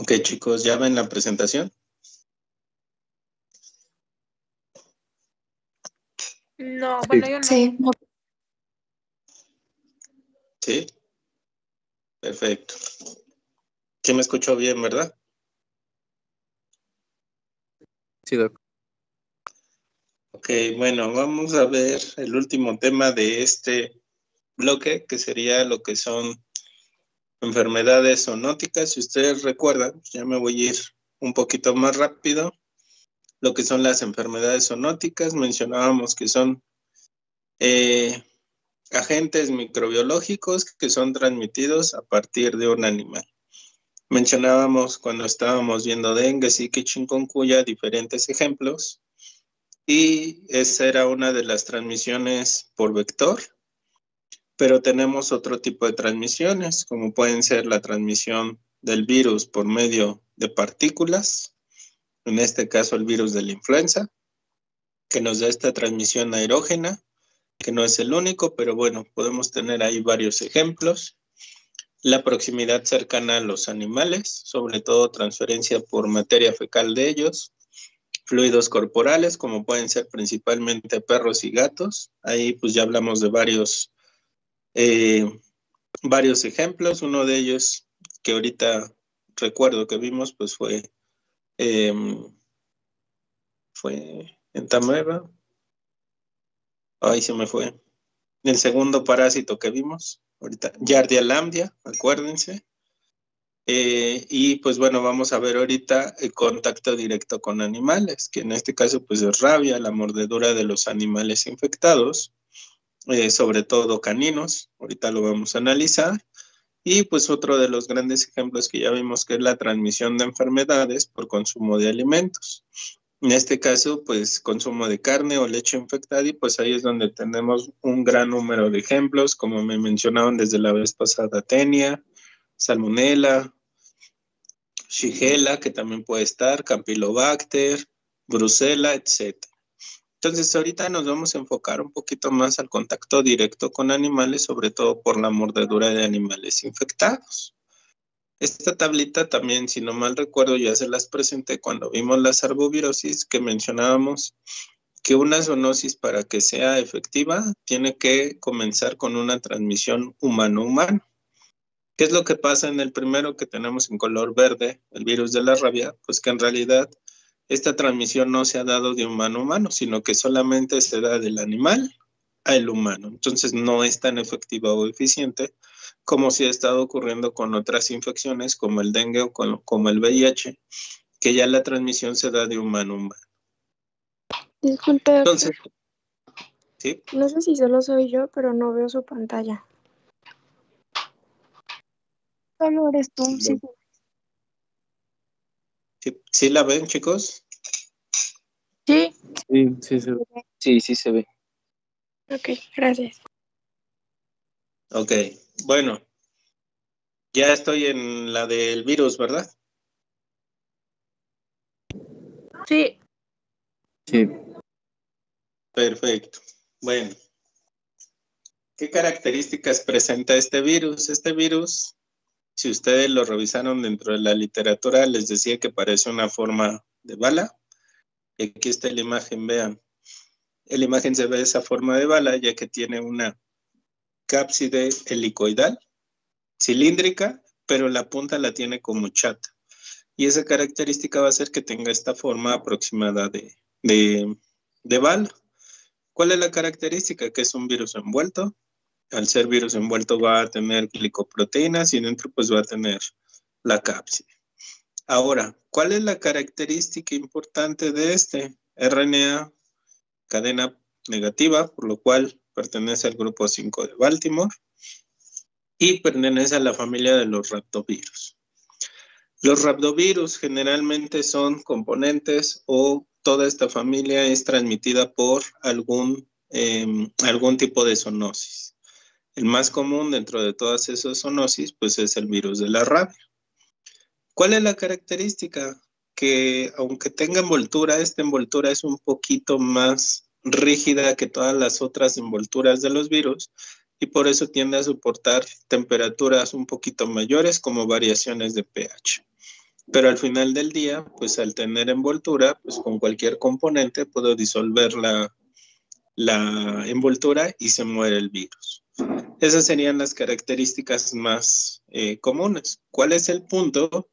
Ok, chicos, ¿ya ven la presentación? No, bueno, yo no. Sí. Sí. Perfecto. Sí me escuchó bien, ¿verdad? Sí, Doc. Ok, bueno, vamos a ver el último tema de este bloque, que sería lo que son enfermedades zoonóticas. Si ustedes recuerdan, pues ya me voy a ir un poquito más rápido. Lo que son las enfermedades zoonóticas, mencionábamos que son agentes microbiológicos que son transmitidos a partir de un animal. Mencionábamos cuando estábamos viendo dengue, zika y chikungunya diferentes ejemplos, y esa era una de las transmisiones por vector, pero tenemos otro tipo de transmisiones, como pueden ser la transmisión del virus por medio de partículas, en este caso el virus de la influenza, que nos da esta transmisión aerógena, que no es el único, pero bueno, podemos tener ahí varios ejemplos. La proximidad cercana a los animales, sobre todo transferencia por materia fecal de ellos. Fluidos corporales, como pueden ser principalmente perros y gatos. Ahí pues ya hablamos de varios ejemplos. Uno de ellos que ahorita recuerdo que vimos pues fue en Tameva. Ahí se me fue. El segundo parásito que vimos ahorita, Giardia lambda, acuérdense. Y pues bueno, vamos a ver ahorita el contacto directo con animales, que en este caso pues es rabia, la mordedura de los animales infectados, sobre todo caninos, ahorita lo vamos a analizar. Y pues otro de los grandes ejemplos que ya vimos que es la transmisión de enfermedades por consumo de alimentos. En este caso, pues consumo de carne o leche infectada, y pues ahí es donde tenemos un gran número de ejemplos, como me mencionaban desde la vez pasada, tenia, salmonella, shigella, que también puede estar, campylobacter, brucella, etc. Entonces ahorita nos vamos a enfocar un poquito más al contacto directo con animales, sobre todo por la mordedura de animales infectados. Esta tablita también, si no mal recuerdo, ya se las presenté cuando vimos las arbovirosis, que mencionábamos que una zoonosis, para que sea efectiva, tiene que comenzar con una transmisión humano-humano. ¿Qué es lo que pasa en el primero que tenemos en color verde, el virus de la rabia? Pues que en realidad esta transmisión no se ha dado de humano a humano, sino que solamente se da del animal al humano. Entonces no es tan efectiva o eficiente como si ha estado ocurriendo con otras infecciones como el dengue o como el VIH, que ya la transmisión se da de humano a humano. Disculpe, Entonces, ¿sí? No sé si solo soy yo, pero no veo su pantalla. Solo eres tú, sí. ¿Sí la ven, chicos? Sí. Sí, se ve. Sí se ve. Ok, gracias. Ok, bueno. Ya estoy en la del virus, ¿verdad? Sí. Sí. Perfecto. Bueno. ¿Qué características presenta este virus? Este virus, si ustedes lo revisaron dentro de la literatura, les decía que parece una forma de bala. Aquí está la imagen, vean. En la imagen se ve esa forma de bala, ya que tiene una cápside helicoidal, cilíndrica, pero la punta la tiene como chata. Y esa característica va a hacer que tenga esta forma aproximada de bala. ¿Cuál es la característica? Que es un virus envuelto. Al ser virus envuelto va a tener glicoproteínas y dentro pues va a tener la cápside. Ahora, ¿cuál es la característica importante de este? RNA, cadena negativa, por lo cual pertenece al grupo 5 de Baltimore y pertenece a la familia de los rhabdovirus. Los rhabdovirus generalmente son componentes o toda esta familia es transmitida por algún tipo de zoonosis. El más común dentro de todas esas zoonosis pues es el virus de la rabia. ¿Cuál es la característica? Que aunque tenga envoltura, esta envoltura es un poquito más rígida que todas las otras envolturas de los virus y por eso tiende a soportar temperaturas un poquito mayores como variaciones de pH. Pero al final del día, pues al tener envoltura, pues con cualquier componente puedo disolver la envoltura y se muere el virus. Esas serían las características más comunes. ¿Cuál es el punto?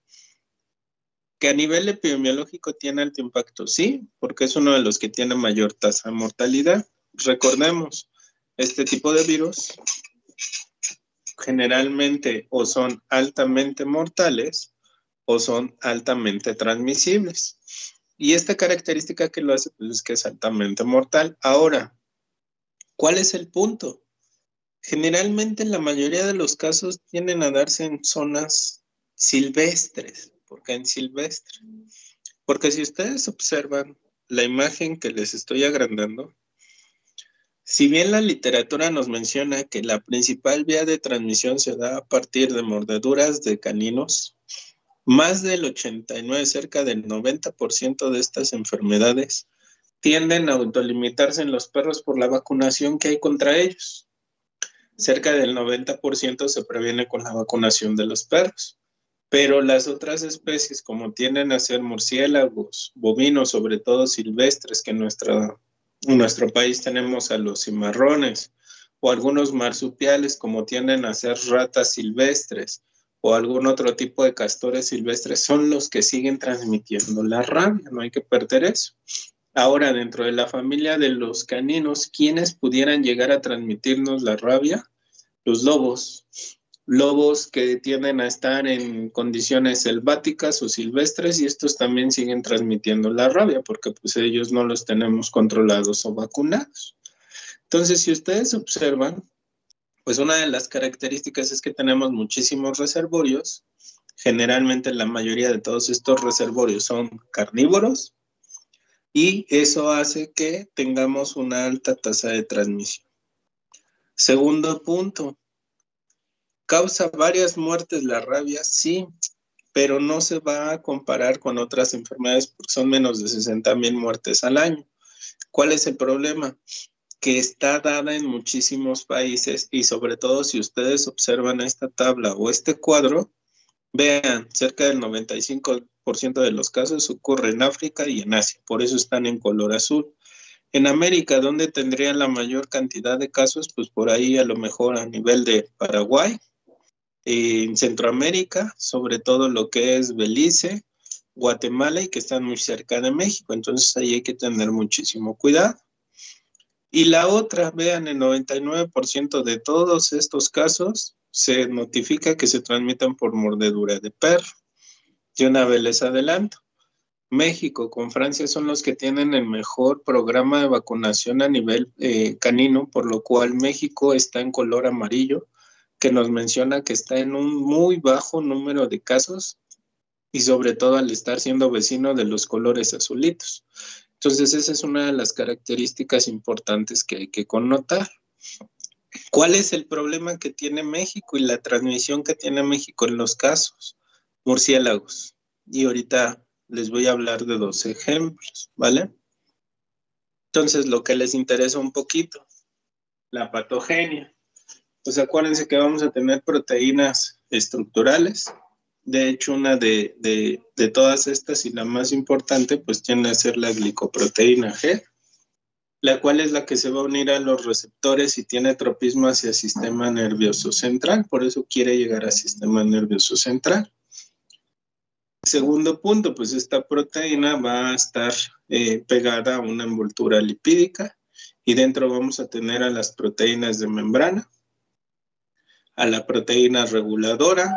Que a nivel epidemiológico tiene alto impacto, sí, porque es uno de los que tiene mayor tasa de mortalidad. Recordemos, este tipo de virus generalmente o son altamente mortales o son altamente transmisibles. Y esta característica que lo hace pues, es que es altamente mortal. Ahora, ¿cuál es el punto? Generalmente en la mayoría de los casos tienden a darse en zonas silvestres. ¿Por qué en silvestre? Porque si ustedes observan la imagen que les estoy agrandando, si bien la literatura nos menciona que la principal vía de transmisión se da a partir de mordeduras de caninos, más del 89, cerca del 90% de estas enfermedades tienden a autolimitarse en los perros por la vacunación que hay contra ellos. Cerca del 90% se previene con la vacunación de los perros. Pero las otras especies, como tienden a ser murciélagos, bovinos, sobre todo silvestres, que en nuestro país tenemos a los cimarrones, o algunos marsupiales, como tienden a ser ratas silvestres, o algún otro tipo de castores silvestres, son los que siguen transmitiendo la rabia. No hay que perder eso. Ahora, dentro de la familia de los caninos, ¿quiénes pudieran llegar a transmitirnos la rabia? Los lobos. Lobos que tienden a estar en condiciones selváticas o silvestres, y estos también siguen transmitiendo la rabia porque pues ellos no los tenemos controlados o vacunados. Entonces, si ustedes observan, pues una de las características es que tenemos muchísimos reservorios. Generalmente la mayoría de todos estos reservorios son carnívoros, y eso hace que tengamos una alta tasa de transmisión. Segundo punto, ¿causa varias muertes la rabia? Sí, pero no se va a comparar con otras enfermedades porque son menos de 60,000 muertes al año. ¿Cuál es el problema? Que está dada en muchísimos países, y sobre todo si ustedes observan esta tabla o este cuadro, vean, cerca del 95% de los casos ocurre en África y en Asia, por eso están en color azul. En América, ¿dónde tendrían la mayor cantidad de casos? Pues por ahí a lo mejor a nivel de Paraguay. En Centroamérica, sobre todo lo que es Belice, Guatemala, y que están muy cerca de México. Entonces ahí hay que tener muchísimo cuidado. Y la otra, vean, el 99% de todos estos casos se notifica que se transmiten por mordedura de perro. De una vez les adelanto, México con Francia son los que tienen el mejor programa de vacunación a nivel canino, por lo cual México está en color amarillo, que nos menciona que está en un muy bajo número de casos, y sobre todo al estar siendo vecino de los colores azulitos. Entonces esa es una de las características importantes que hay que connotar. ¿Cuál es el problema que tiene México y la transmisión que tiene México en los casos? Murciélagos. Y ahorita les voy a hablar de 2 ejemplos, ¿vale? Entonces, lo que les interesa un poquito, la patogenia. Pues acuérdense que vamos a tener proteínas estructurales. De hecho, una de todas estas, y la más importante, pues tiende a ser la glicoproteína G, la cual es la que se va a unir a los receptores y tiene tropismo hacia el sistema nervioso central, por eso quiere llegar al sistema nervioso central. Segundo punto, pues esta proteína va a estar pegada a una envoltura lipídica, y dentro vamos a tener a las proteínas de membrana, a la proteína reguladora,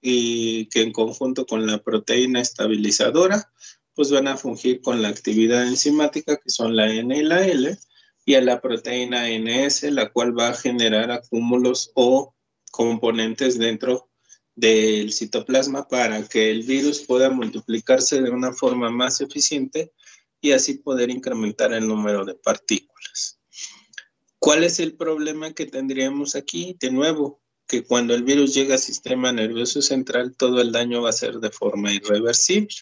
y que en conjunto con la proteína estabilizadora, pues van a fungir con la actividad enzimática, que son la N y la L, y a la proteína NS, la cual va a generar acúmulos o componentes dentro del citoplasma para que el virus pueda multiplicarse de una forma más eficiente y así poder incrementar el número de partículas. ¿Cuál es el problema que tendríamos aquí? De nuevo, que cuando el virus llega al sistema nervioso central, todo el daño va a ser de forma irreversible.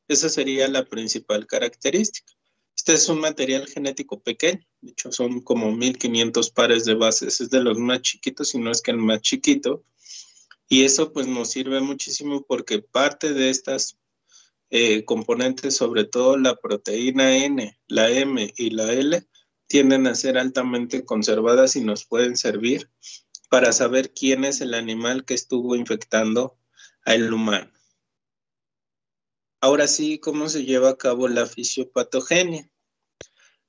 Esa sería la principal característica. Este es un material genético pequeño, de hecho son como 1500 pares de bases, es de los más chiquitos, si no es que el más chiquito, y eso pues nos sirve muchísimo porque parte de estas componentes, sobre todo la proteína N, la M y la L, tienden a ser altamente conservadas y nos pueden servir para saber quién es el animal que estuvo infectando al humano. Ahora sí, ¿cómo se lleva a cabo la fisiopatogenia?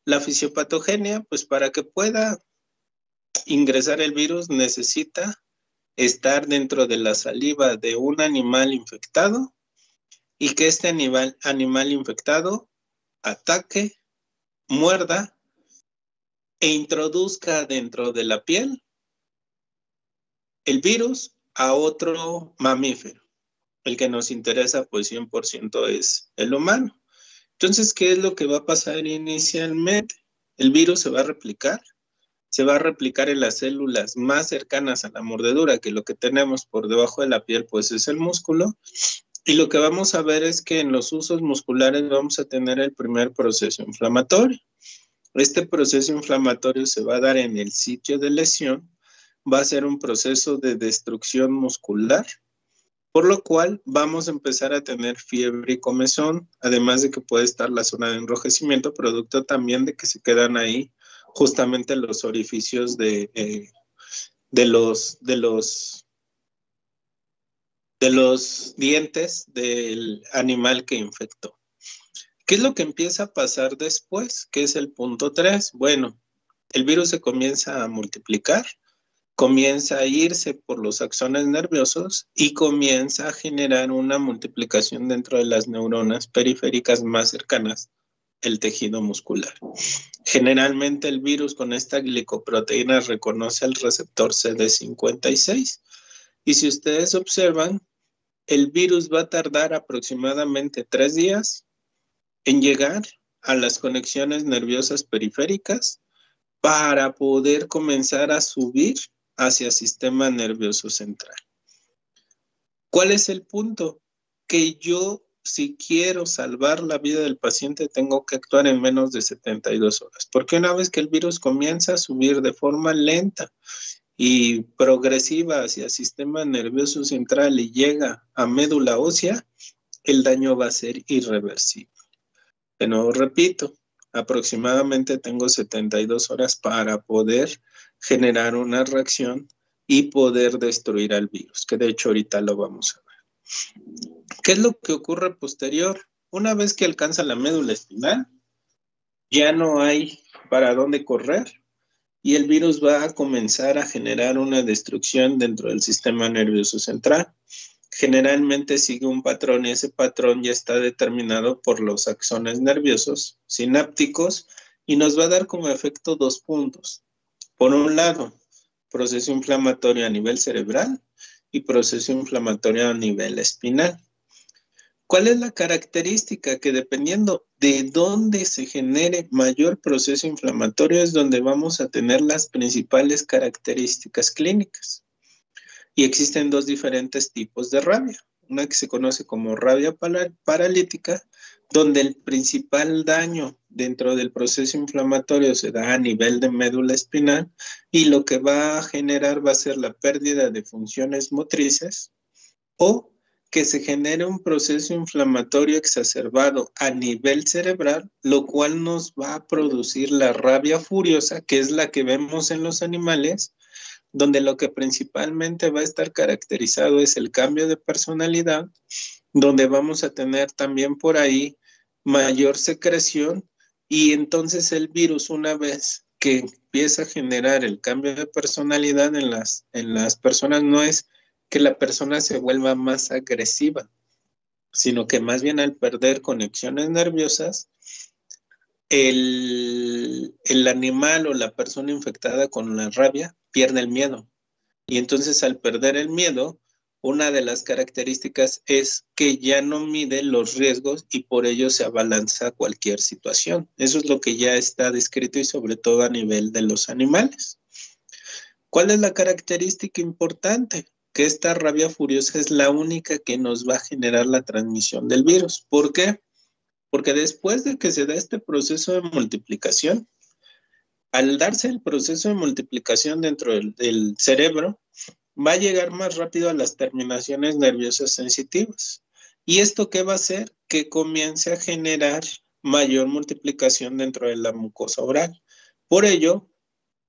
La fisiopatogenia, pues para que pueda ingresar el virus necesita estar dentro de la saliva de un animal infectado y que este animal infectado ataque, muerda e introduzca dentro de la piel el virus a otro mamífero. El que nos interesa pues 100% es el humano. Entonces, ¿qué es lo que va a pasar inicialmente? El virus se va a replicar en las células más cercanas a la mordedura, que lo que tenemos por debajo de la piel pues es el músculo, Y lo que vamos a ver es que en los usos musculares vamos a tener el primer proceso inflamatorio. Este proceso inflamatorio se va a dar en el sitio de lesión, va a ser un proceso de destrucción muscular, por lo cual vamos a empezar a tener fiebre y comezón, además de que puede estar la zona de enrojecimiento, producto también de que se quedan ahí justamente los orificios de los dientes del animal que infectó. ¿Qué es lo que empieza a pasar después? ¿Qué es el punto 3? Bueno, el virus se comienza a multiplicar, comienza a irse por los axones nerviosos y comienza a generar una multiplicación dentro de las neuronas periféricas más cercanas, el tejido muscular. Generalmente el virus con esta glicoproteína reconoce el receptor CD56 y si ustedes observan, el virus va a tardar aproximadamente 3 días en llegar a las conexiones nerviosas periféricas para poder comenzar a subir hacia el sistema nervioso central. ¿Cuál es el punto? Que yo, si quiero salvar la vida del paciente, tengo que actuar en menos de 72 horas. Porque una vez que el virus comienza a subir de forma lenta y progresiva hacia el sistema nervioso central y llega a médula ósea, el daño va a ser irreversible. De nuevo repito, aproximadamente tengo 72 horas para poder generar una reacción y poder destruir al virus, que de hecho ahorita lo vamos a ver. ¿Qué es lo que ocurre posterior? Una vez que alcanza la médula espinal, ya no hay para dónde correr y el virus va a comenzar a generar una destrucción dentro del sistema nervioso central. Generalmente sigue un patrón y ese patrón ya está determinado por los axones nerviosos sinápticos y nos va a dar como efecto 2 puntos. Por un lado, proceso inflamatorio a nivel cerebral y proceso inflamatorio a nivel espinal. ¿Cuál es la característica? Que dependiendo de dónde se genere mayor proceso inflamatorio es donde vamos a tener las principales características clínicas. Y existen 2 diferentes tipos de rabia. Una que se conoce como rabia paralítica, donde el principal daño dentro del proceso inflamatorio se da a nivel de médula espinal y lo que va a generar va a ser la pérdida de funciones motrices o que se genere un proceso inflamatorio exacerbado a nivel cerebral, lo cual nos va a producir la rabia furiosa, que es la que vemos en los animales, donde lo que principalmente va a estar caracterizado es el cambio de personalidad, donde vamos a tener también por ahí mayor secreción y entonces el virus, una vez que empieza a generar el cambio de personalidad en las personas, no es que la persona se vuelva más agresiva, sino que más bien al perder conexiones nerviosas, el animal o la persona infectada con la rabia pierde el miedo. Y entonces al perder el miedo, una de las características es que ya no mide los riesgos y por ello se abalanza a cualquier situación. Eso es lo que ya está descrito y sobre todo a nivel de los animales. ¿Cuál es la característica importante? Que esta rabia furiosa es la única que nos va a generar la transmisión del virus. ¿Por qué? Porque después de que se da este proceso de multiplicación, al darse el proceso de multiplicación dentro del cerebro, va a llegar más rápido a las terminaciones nerviosas sensitivas. ¿Y esto qué va a hacer? Que comience a generar mayor multiplicación dentro de la mucosa oral. Por ello,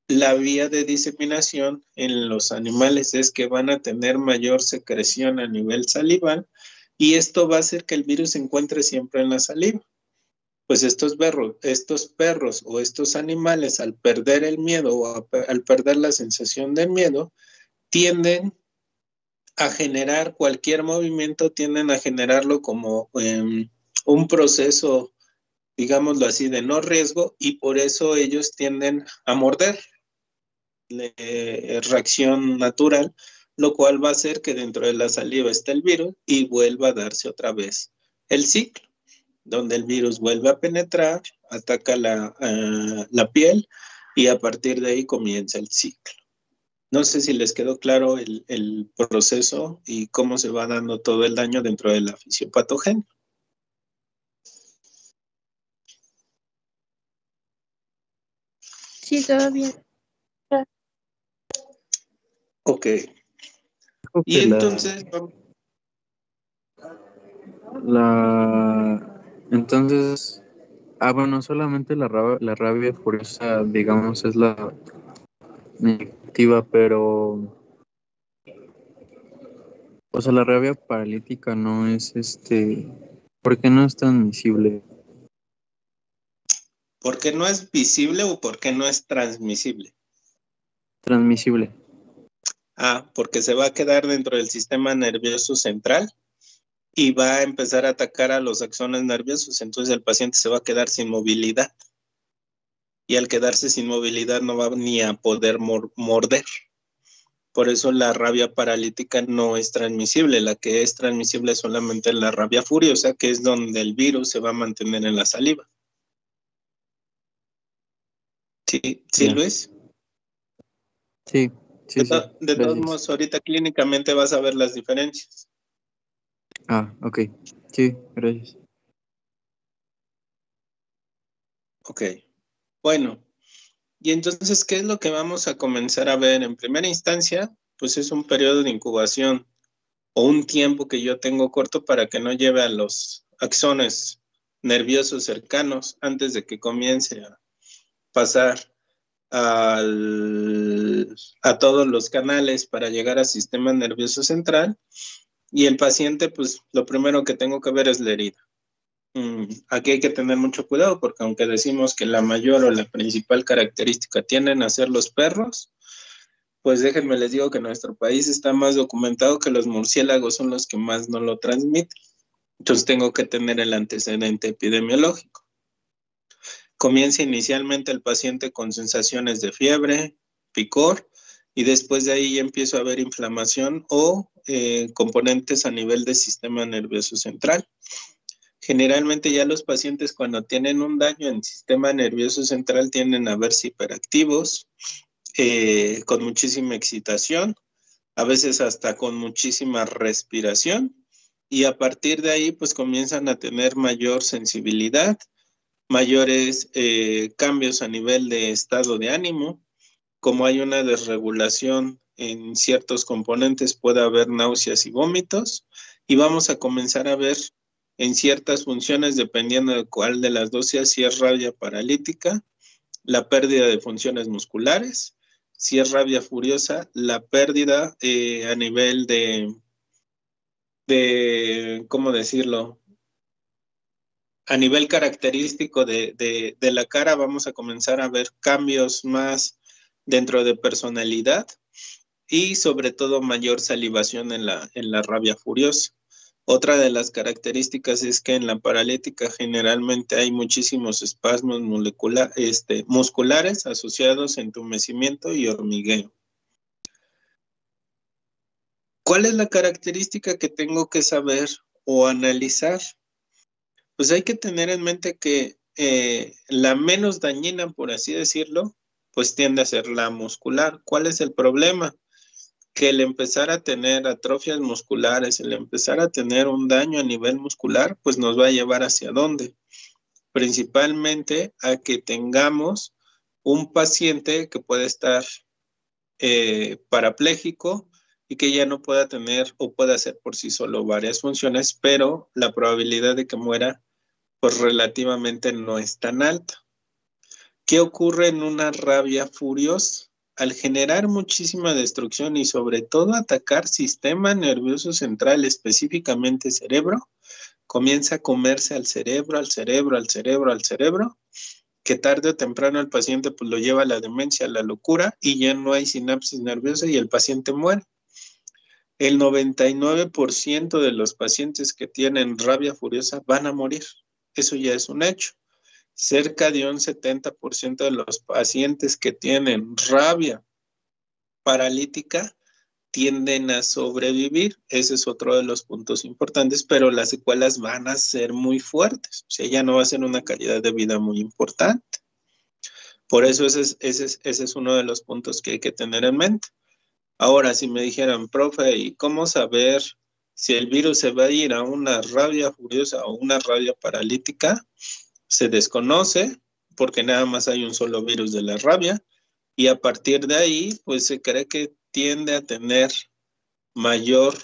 la vía de diseminación en los animales es que van a tener mayor secreción a nivel salival y esto va a hacer que el virus se encuentre siempre en la saliva. Pues estos perros o estos animales al perder el miedo o al perder la sensación de miedo, tienden a generar cualquier movimiento, tienden a generarlo como un proceso, digámoslo así, de no riesgo y por eso ellos tienden a morder. Reacción natural, lo cual va a hacer que dentro de la saliva esté el virus y vuelva a darse otra vez el ciclo, donde el virus vuelve a penetrar, ataca la piel y a partir de ahí comienza el ciclo. No sé si les quedó claro el proceso y cómo se va dando todo el daño dentro de la fisiopatogenia. Sí, todo bien. Ok. Creo Y que entonces, entonces, bueno, solamente la rabia furiosa, digamos, es la negativa, pero, o sea, la rabia paralítica no es ¿por qué no es transmisible? ¿por qué no es visible o por qué no es transmisible? Transmisible. Porque se va a quedar dentro del sistema nervioso central y va a empezar a atacar a los axones nerviosos, entonces el paciente se va a quedar sin movilidad. Y al quedarse sin movilidad no va ni a poder morder. Por eso la rabia paralítica no es transmisible. La que es transmisible es solamente la rabia furiosa, que es donde el virus se va a mantener en la saliva. ¿Sí, Ya. Luis? Sí, sí, sí. De todos Gracias. modos, ahorita clínicamente vas a ver las diferencias. Ok. Sí, gracias. Ok. Bueno, y entonces, ¿qué es lo que vamos a comenzar a ver? En primera instancia, pues es un periodo de incubación o un tiempo que yo tengo corto para que no lleve a los axones nerviosos cercanos antes de que comience a pasar a todos los canales para llegar al sistema nervioso central. Y el paciente, pues lo primero que tengo que ver es la herida. Aquí hay que tener mucho cuidado porque aunque decimos que la mayor o la principal característica tienden a ser los perros, pues déjenme les digo que en nuestro país está más documentado que los murciélagos son los que más no lo transmiten. Entonces tengo que tener el antecedente epidemiológico. Comienza inicialmente el paciente con sensaciones de fiebre, picor, y después de ahí ya empiezo a ver inflamación o componentes a nivel del sistema nervioso central. Generalmente ya los pacientes cuando tienen un daño en el sistema nervioso central tienden a verse hiperactivos, con muchísima excitación, a veces hasta con muchísima respiración, y a partir de ahí pues comienzan a tener mayor sensibilidad, mayores cambios a nivel de estado de ánimo. Como hay una desregulación en ciertos componentes, puede haber náuseas y vómitos, y vamos a comenzar a ver en ciertas funciones, dependiendo de cuál de las dos sea, si es rabia paralítica, la pérdida de funciones musculares, si es rabia furiosa, la pérdida a nivel ¿cómo decirlo? A nivel característico de la cara, vamos a comenzar a ver cambios más dentro de personalidad y sobre todo mayor salivación en la rabia furiosa. Otra de las características es que en la paralítica generalmente hay muchísimos espasmos musculares asociados a entumecimiento y hormigueo. ¿Cuál es la característica que tengo que saber o analizar? Pues hay que tener en mente que la menos dañina, por así decirlo, pues tiende a ser la muscular. ¿Cuál es el problema? Que el empezar a tener atrofias musculares, el empezar a tener un daño a nivel muscular, pues nos va a llevar hacia dónde? Principalmente a que tengamos un paciente que puede estar parapléjico y que ya no pueda tener o pueda hacer por sí solo varias funciones, pero la probabilidad de que muera pues relativamente no es tan alta. ¿Qué ocurre en una rabia furiosa? Al generar muchísima destrucción y sobre todo atacar sistema nervioso central, específicamente cerebro, comienza a comerse al cerebro, al cerebro, al cerebro, al cerebro, que tarde o temprano el paciente pues lo lleva a la demencia, a la locura y ya no hay sinapsis nerviosa y el paciente muere. El 99% de los pacientes que tienen rabia furiosa van a morir. Eso ya es un hecho. Cerca de un 70% de los pacientes que tienen rabia paralítica tienden a sobrevivir. Ese es otro de los puntos importantes, pero las secuelas van a ser muy fuertes. O sea, ya no va a ser una calidad de vida muy importante. Por eso ese es uno de los puntos que hay que tener en mente. Ahora, si me dijeran, profe, ¿y cómo saber si el virus se va a ir a una rabia furiosa o una rabia paralítica? Se desconoce porque nada más hay un solo virus de la rabia y a partir de ahí, pues se cree que tiende a tener mayor,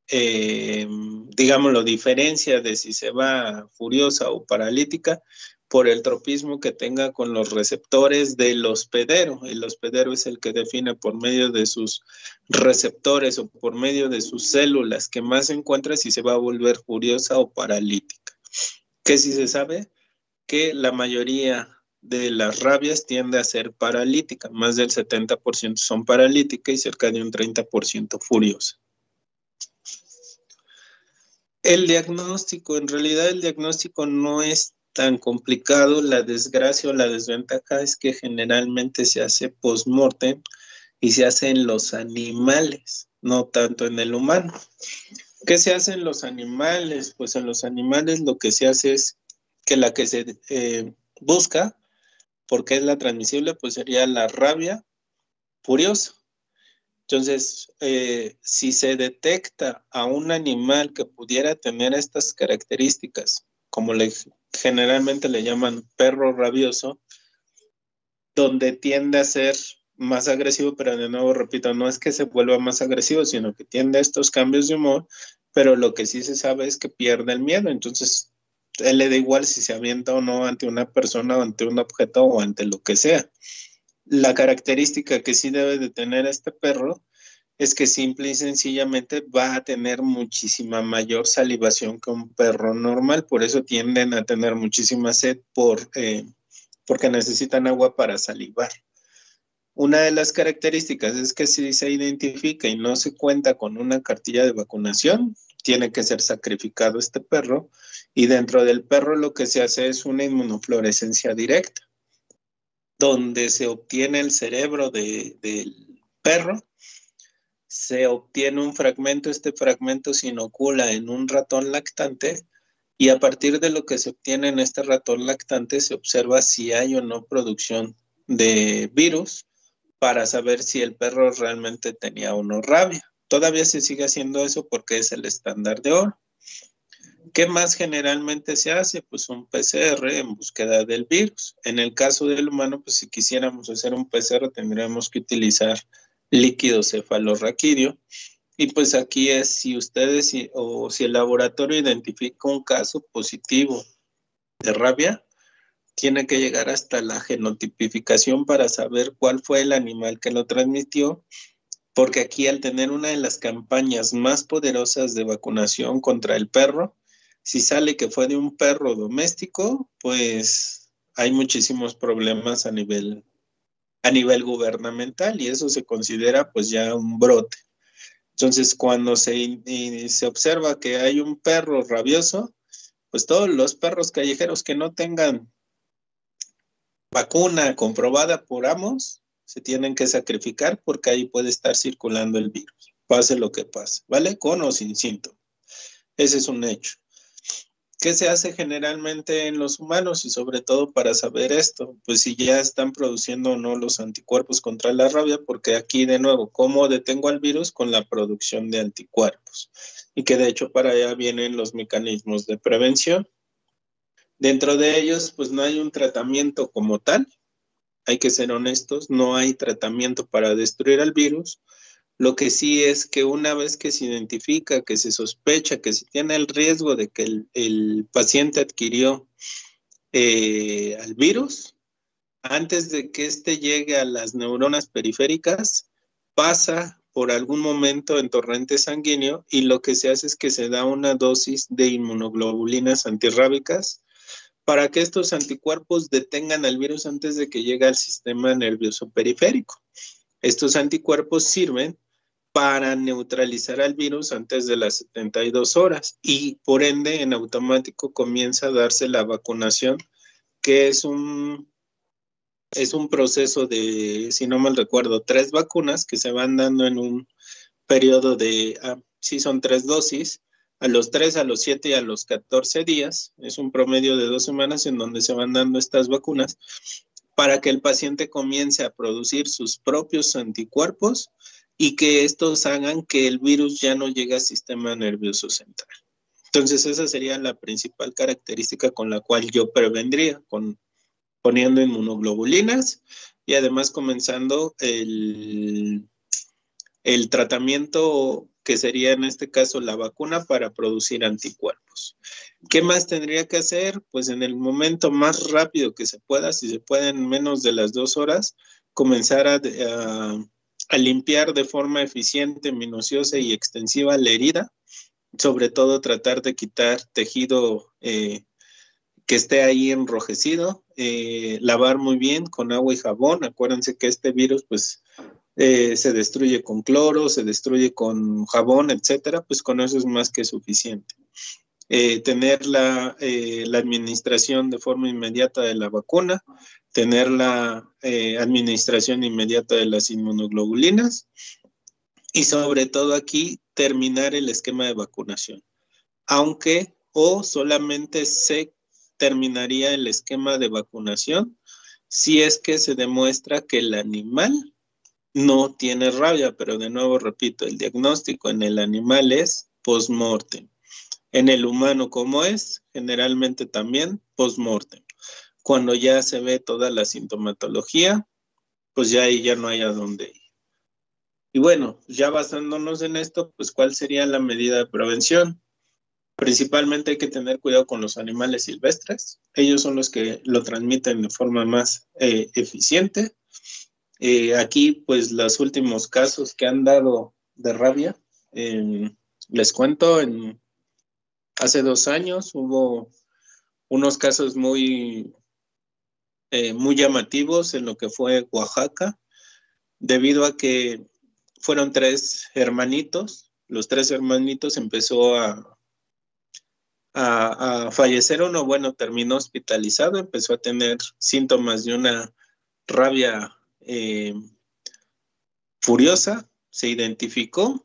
digámoslo, diferencia de si se va furiosa o paralítica por el tropismo que tenga con los receptores del hospedero. El hospedero es el que define por medio de sus receptores o por medio de sus células que más se encuentra si se va a volver furiosa o paralítica. ¿Qué sí se sabe? Que la mayoría de las rabias tiende a ser paralítica, más del 70% son paralíticas y cerca de un 30% furiosa. El diagnóstico, en realidad el diagnóstico no es tan complicado. La desgracia o la desventaja es que generalmente se hace post-mortem y se hace en los animales, no tanto en el humano. ¿Qué se hace en los animales? Pues en los animales lo que se hace es que la que se busca, porque es la transmisible, pues sería la rabia furiosa. Entonces, si se detecta a un animal que pudiera tener estas características, como generalmente le llaman perro rabioso, donde tiende a ser más agresivo, pero de nuevo repito, no es que se vuelva más agresivo, sino que tiende a estos cambios de humor, pero lo que sí se sabe es que pierde el miedo. Entonces, él le da igual si se avienta o no ante una persona o ante un objeto o ante lo que sea. La característica que sí debe de tener este perro es que simple y sencillamente va a tener muchísima mayor salivación que un perro normal, por eso tienden a tener muchísima sed porque necesitan agua para salivar. Una de las características es que si se identifica y no se cuenta con una cartilla de vacunación, tiene que ser sacrificado este perro y dentro del perro lo que se hace es una inmunofluorescencia directa, donde se obtiene el cerebro del perro, se obtiene un fragmento, este fragmento se inocula en un ratón lactante y a partir de lo que se obtiene en este ratón lactante se observa si hay o no producción de virus para saber si el perro realmente tenía o no rabia. Todavía se sigue haciendo eso porque es el estándar de oro. ¿Qué más generalmente se hace? Pues un PCR en búsqueda del virus. En el caso del humano, pues si quisiéramos hacer un PCR tendríamos que utilizar líquido cefalorraquídeo. Y pues aquí es si ustedes o si el laboratorio identifica un caso positivo de rabia, tiene que llegar hasta la genotipificación para saber cuál fue el animal que lo transmitió, porque aquí al tener una de las campañas más poderosas de vacunación contra el perro, si sale que fue de un perro doméstico, pues hay muchísimos problemas a nivel gubernamental y eso se considera pues ya un brote. Entonces cuando se observa que hay un perro rabioso, pues todos los perros callejeros que no tengan vacuna comprobada por amos se tienen que sacrificar porque ahí puede estar circulando el virus, pase lo que pase, ¿vale? Con o sin síntomas. Ese es un hecho. ¿Qué se hace generalmente en los humanos y sobre todo para saber esto? Pues si ya están produciendo o no los anticuerpos contra la rabia, porque aquí de nuevo, ¿cómo detengo al virus? Con la producción de anticuerpos. Y que de hecho para allá vienen los mecanismos de prevención. Dentro de ellos, pues no hay un tratamiento como tal. Hay que ser honestos, no hay tratamiento para destruir al virus. Lo que sí es que una vez que se identifica, que se sospecha, que se tiene el riesgo de que el paciente adquirió al virus, antes de que éste llegue a las neuronas periféricas, pasa por algún momento en torrente sanguíneo y lo que se hace es que se da una dosis de inmunoglobulinas antirrábicas para que estos anticuerpos detengan al virus antes de que llegue al sistema nervioso periférico. Estos anticuerpos sirven para neutralizar al virus antes de las 72 horas y por ende en automático comienza a darse la vacunación, que es un proceso de, si no mal recuerdo, 3 vacunas que se van dando en un periodo de, sí son 3 dosis, a los 3, a los 7 y a los 14 días, es un promedio de 2 semanas en donde se van dando estas vacunas para que el paciente comience a producir sus propios anticuerpos y que estos hagan que el virus ya no llegue al sistema nervioso central. Entonces, esa sería la principal característica con la cual yo prevendría, poniendo inmunoglobulinas y además comenzando el tratamiento que sería en este caso la vacuna para producir anticuerpos. ¿Qué más tendría que hacer? Pues en el momento más rápido que se pueda, si se puede en menos de las 2 horas, comenzar a limpiar de forma eficiente, minuciosa y extensiva la herida, sobre todo tratar de quitar tejido que esté ahí enrojecido, lavar muy bien con agua y jabón. Acuérdense que este virus pues se destruye con cloro, se destruye con jabón, etcétera, pues con eso es más que suficiente. Tener la administración de forma inmediata de la vacuna, tener la administración inmediata de las inmunoglobulinas y sobre todo aquí terminar el esquema de vacunación. Aunque o solamente se terminaría el esquema de vacunación si es que se demuestra que el animal no tiene rabia, pero de nuevo repito, el diagnóstico en el animal es post-mortem. En el humano, ¿cómo es? Generalmente también post-mortem. Cuando ya se ve toda la sintomatología, pues ya ahí ya no hay a dónde ir. Y bueno, ya basándonos en esto, pues ¿cuál sería la medida de prevención? Principalmente hay que tener cuidado con los animales silvestres. Ellos son los que lo transmiten de forma más eficiente. Aquí, pues, los últimos casos que han dado de rabia, les cuento, hace 2 años hubo unos casos muy llamativos en lo que fue Oaxaca, debido a que fueron 3 hermanitos. Los 3 hermanitos empezó a fallecer uno, bueno, terminó hospitalizado, empezó a tener síntomas de una rabia furiosa, se identificó.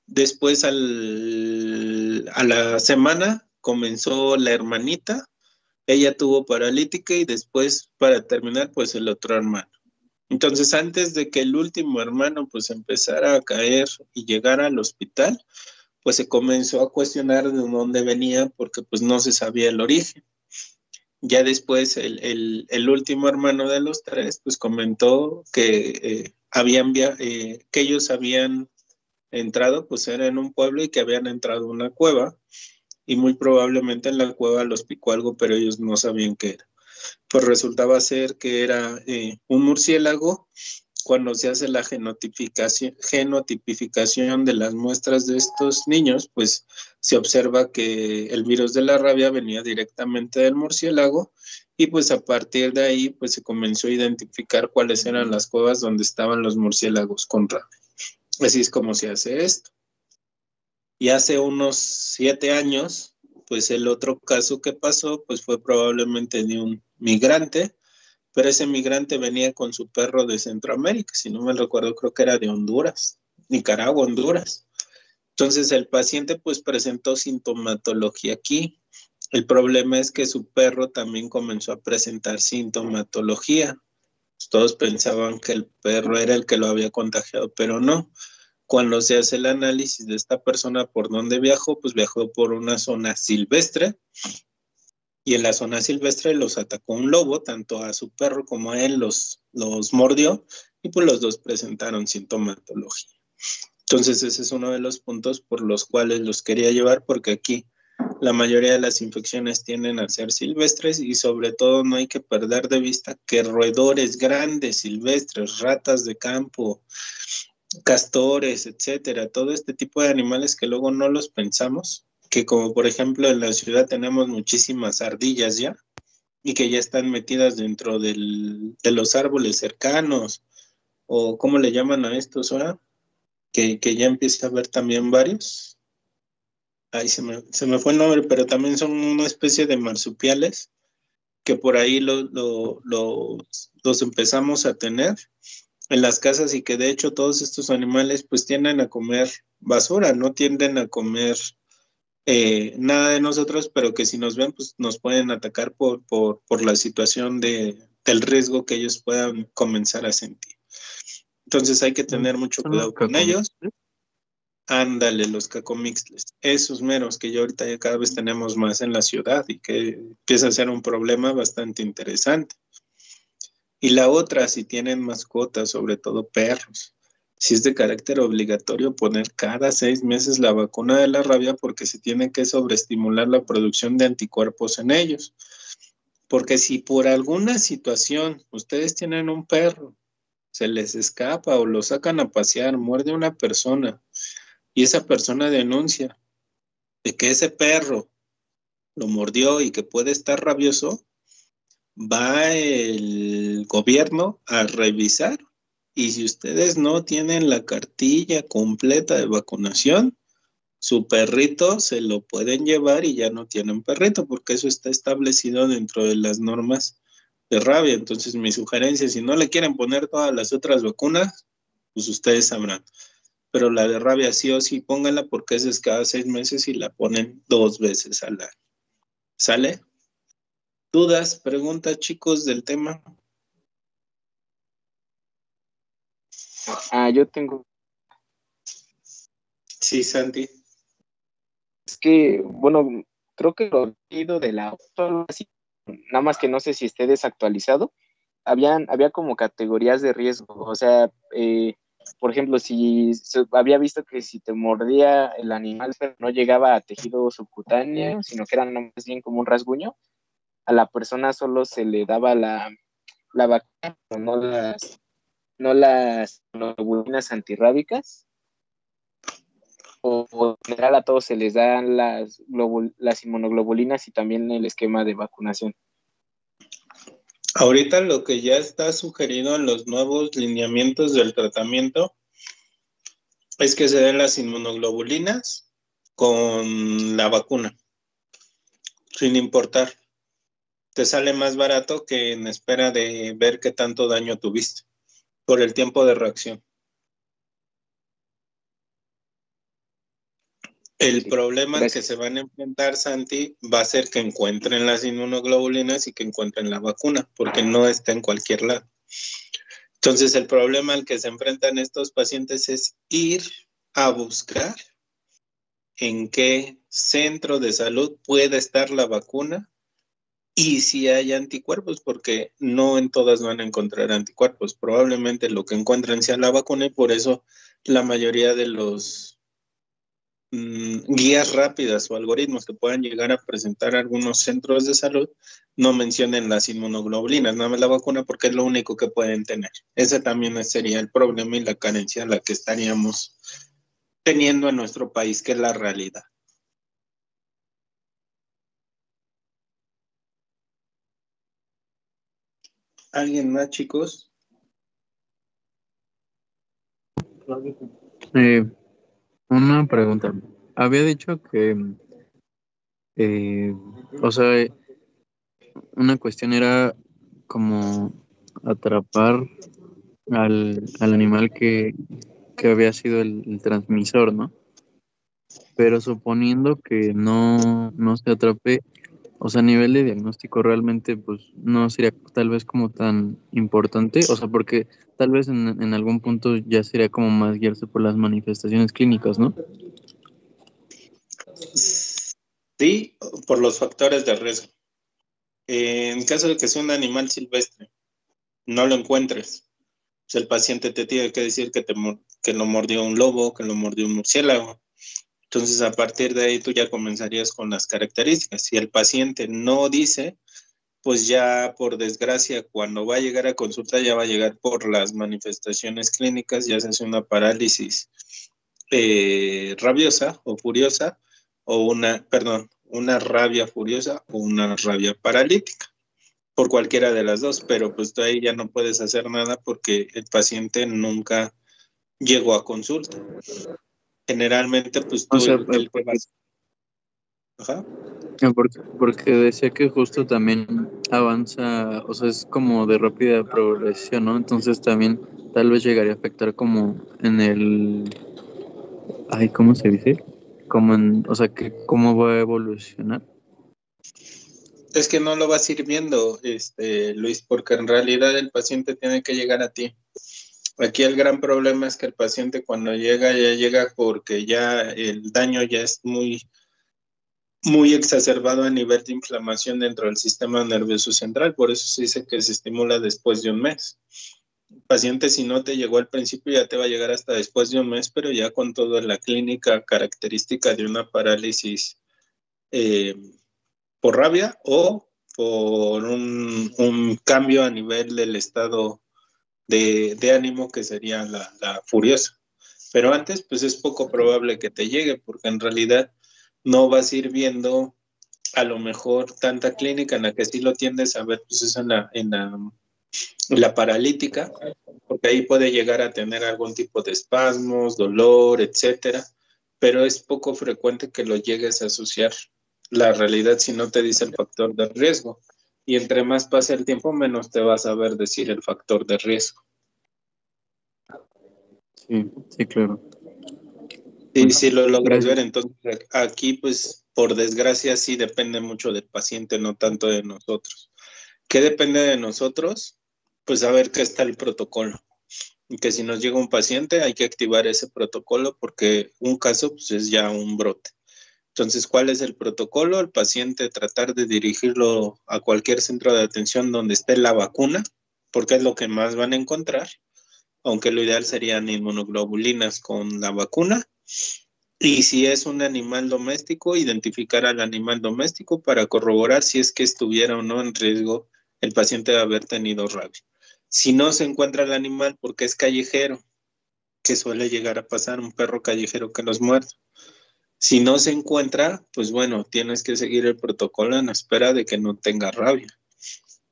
Después a la semana comenzó la hermanita, ella tuvo paralítica y después para terminar pues el otro hermano. Entonces antes de que el último hermano pues empezara a caer y llegara al hospital, pues se comenzó a cuestionar de dónde venía porque pues no se sabía el origen. Ya después el último hermano de los 3 pues comentó que que ellos habían entrado, pues era en un pueblo y que habían entrado a una cueva y muy probablemente en la cueva los picó algo, pero ellos no sabían qué era. Pues resultaba ser que era un murciélago. Cuando se hace la genotipificación de las muestras de estos niños, pues se observa que el virus de la rabia venía directamente del murciélago y pues a partir de ahí pues se comenzó a identificar cuáles eran las cuevas donde estaban los murciélagos con rabia. Así es como se hace esto. Y hace unos 7 años, pues el otro caso que pasó pues fue probablemente de un migrante, pero ese migrante venía con su perro de Centroamérica, si no me recuerdo, creo que era de Honduras, Nicaragua, Honduras. Entonces el paciente pues presentó sintomatología aquí. El problema es que su perro también comenzó a presentar sintomatología. Todos pensaban que el perro era el que lo había contagiado, pero no. Cuando se hace el análisis de esta persona por dónde viajó, pues viajó por una zona silvestre. Y en la zona silvestre los atacó un lobo, tanto a su perro como a él los mordió y pues los dos presentaron sintomatología. Entonces ese es uno de los puntos por los cuales los quería llevar, porque aquí la mayoría de las infecciones tienden a ser silvestres y sobre todo no hay que perder de vista que roedores grandes, silvestres, ratas de campo, castores, etcétera, todo este tipo de animales que luego no los pensamos, que como por ejemplo en la ciudad tenemos muchísimas ardillas ya y que ya están metidas dentro de los árboles cercanos, o ¿cómo le llaman a estos ahora? Que ya empieza a haber también varios. Ahí se me fue el nombre, pero también son una especie de marsupiales que por ahí los empezamos a tener en las casas y que de hecho todos estos animales pues tienden a comer basura, no tienden a comer nada de nosotros, pero que si nos ven pues nos pueden atacar por la situación de del riesgo que ellos puedan comenzar a sentir. Entonces hay que tener mucho cuidado con ellos. Ándale, los cacomixles, esos meros que ya ahorita ya cada vez tenemos más en la ciudad y que empieza a ser un problema bastante interesante. Y la otra, si tienen mascotas, sobre todo perros, si es de carácter obligatorio poner cada 6 meses la vacuna de la rabia porque se tiene que sobreestimular la producción de anticuerpos en ellos. Porque si por alguna situación ustedes tienen un perro, se les escapa o lo sacan a pasear, muerde a una persona y esa persona denuncia de que ese perro lo mordió y que puede estar rabioso, va el gobierno a revisar y si ustedes no tienen la cartilla completa de vacunación, su perrito se lo pueden llevar y ya no tienen perrito porque eso está establecido dentro de las normas de rabia. Entonces mi sugerencia, si no le quieren poner todas las otras vacunas, pues ustedes sabrán. Pero la de rabia sí o sí pónganla porque esa es cada 6 meses y la ponen 2 veces al año. ¿Sale? ¿Dudas, preguntas, chicos, del tema? Yo tengo, Sí, Santi. es que, bueno, creo que lo he leído de la algo así, nada más que no sé si esté desactualizado. Había como categorías de riesgo, o sea, por ejemplo, si había visto que si te mordía el animal, pero no llegaba a tejido subcutáneo, sino que era más bien como un rasguño, a la persona solo se le daba la vacuna, pero no las globulinas antirrábicas, o en general a todos se les dan las inmunoglobulinas y también el esquema de vacunación. Ahorita lo que ya está sugerido en los nuevos lineamientos del tratamiento es que se den las inmunoglobulinas con la vacuna, sin importar. Te sale más barato que en espera de ver qué tanto daño tuviste por el tiempo de reacción. El problema al que se van a enfrentar, Santi, va a ser que encuentren las inmunoglobulinas y que encuentren la vacuna, porque no está en cualquier lado. Entonces, el problema al que se enfrentan estos pacientes es ir a buscar en qué centro de salud puede estar la vacuna y si hay anticuerpos, porque no en todas van a encontrar anticuerpos. Probablemente lo que encuentren sea la vacuna y por eso la mayoría de los guías rápidas o algoritmos que puedan llegar a presentar algunos centros de salud no mencionen las inmunoglobulinas, nada más la vacuna porque es lo único que pueden tener. Ese también sería el problema y la carencia a la que estaríamos teniendo en nuestro país, que es la realidad. ¿Alguien más, chicos? Una pregunta. Había dicho que, o sea, una cuestión era como atrapar al animal que había sido el transmisor, ¿no? Pero suponiendo que no se atrape, o sea, a nivel de diagnóstico realmente pues no sería tal vez como tan importante, o sea, porque tal vez en algún punto ya sería como más guiarse por las manifestaciones clínicas, ¿no? Sí, por los factores de riesgo. En caso de que sea un animal silvestre, no lo encuentres, pues el paciente te tiene que decir que lo mordió un lobo, que lo mordió un murciélago. Entonces, a partir de ahí tú ya comenzarías con las características. Si el paciente no dice, pues ya por desgracia, cuando va a llegar a consulta, ya va a llegar por las manifestaciones clínicas, ya se hace una parálisis rabiosa o furiosa, o una rabia furiosa o una rabia paralítica, por cualquiera de las dos, pero pues tú ahí ya no puedes hacer nada porque el paciente nunca llegó a consulta. Generalmente, pues tú, O sea, el que vas. Ajá. porque decía que justo también avanza, o sea, es como de rápida progresión, ¿no? Entonces también tal vez llegaría a afectar como en ¿cómo se dice? Como en, o sea, que cómo va a evolucionar. Es que no lo vas a ir viendo, Luis, porque en realidad el paciente tiene que llegar a ti. Aquí el gran problema es que el paciente cuando llega, ya llega porque ya el daño ya es muy, muy exacerbado a nivel de inflamación dentro del sistema nervioso central. Por eso se dice que se estimula después de un mes. El paciente, si no te llegó al principio, ya te va a llegar hasta después de un mes, pero ya con toda la clínica característica de una parálisis por rabia o por un cambio a nivel del estado de ánimo que sería la furiosa. Pero antes, pues es poco probable que te llegue, porque en realidad no vas a ir viendo a lo mejor tanta clínica. En la que sí lo tiendes a ver, pues es en la paralítica, porque ahí puede llegar a tener algún tipo de espasmos, dolor, etcétera, pero es poco frecuente que lo llegues a asociar la realidad si no te dice el factor de riesgo. Y entre más pase el tiempo, menos te vas a ver decir el factor de riesgo. Sí, sí, claro. Sí, Bueno, sí lo logras gracias. ver. Entonces, aquí, pues, por desgracia, sí depende mucho del paciente, no tanto de nosotros. ¿Qué depende de nosotros? Pues saber que está el protocolo. Y que si nos llega un paciente, hay que activar ese protocolo porque un caso, pues, es ya un brote. Entonces, ¿cuál es el protocolo? El paciente tratar de dirigirlo a cualquier centro de atención donde esté la vacuna, porque es lo que más van a encontrar, aunque lo ideal serían inmunoglobulinas con la vacuna. Y si es un animal doméstico, identificar al animal doméstico para corroborar si es que estuviera o no en riesgo el paciente de haber tenido rabia. Si no se encuentra el animal porque es callejero, que suele llegar a pasar, un perro callejero que los muerde. Si no se encuentra, pues bueno, tienes que seguir el protocolo en espera de que no tenga rabia.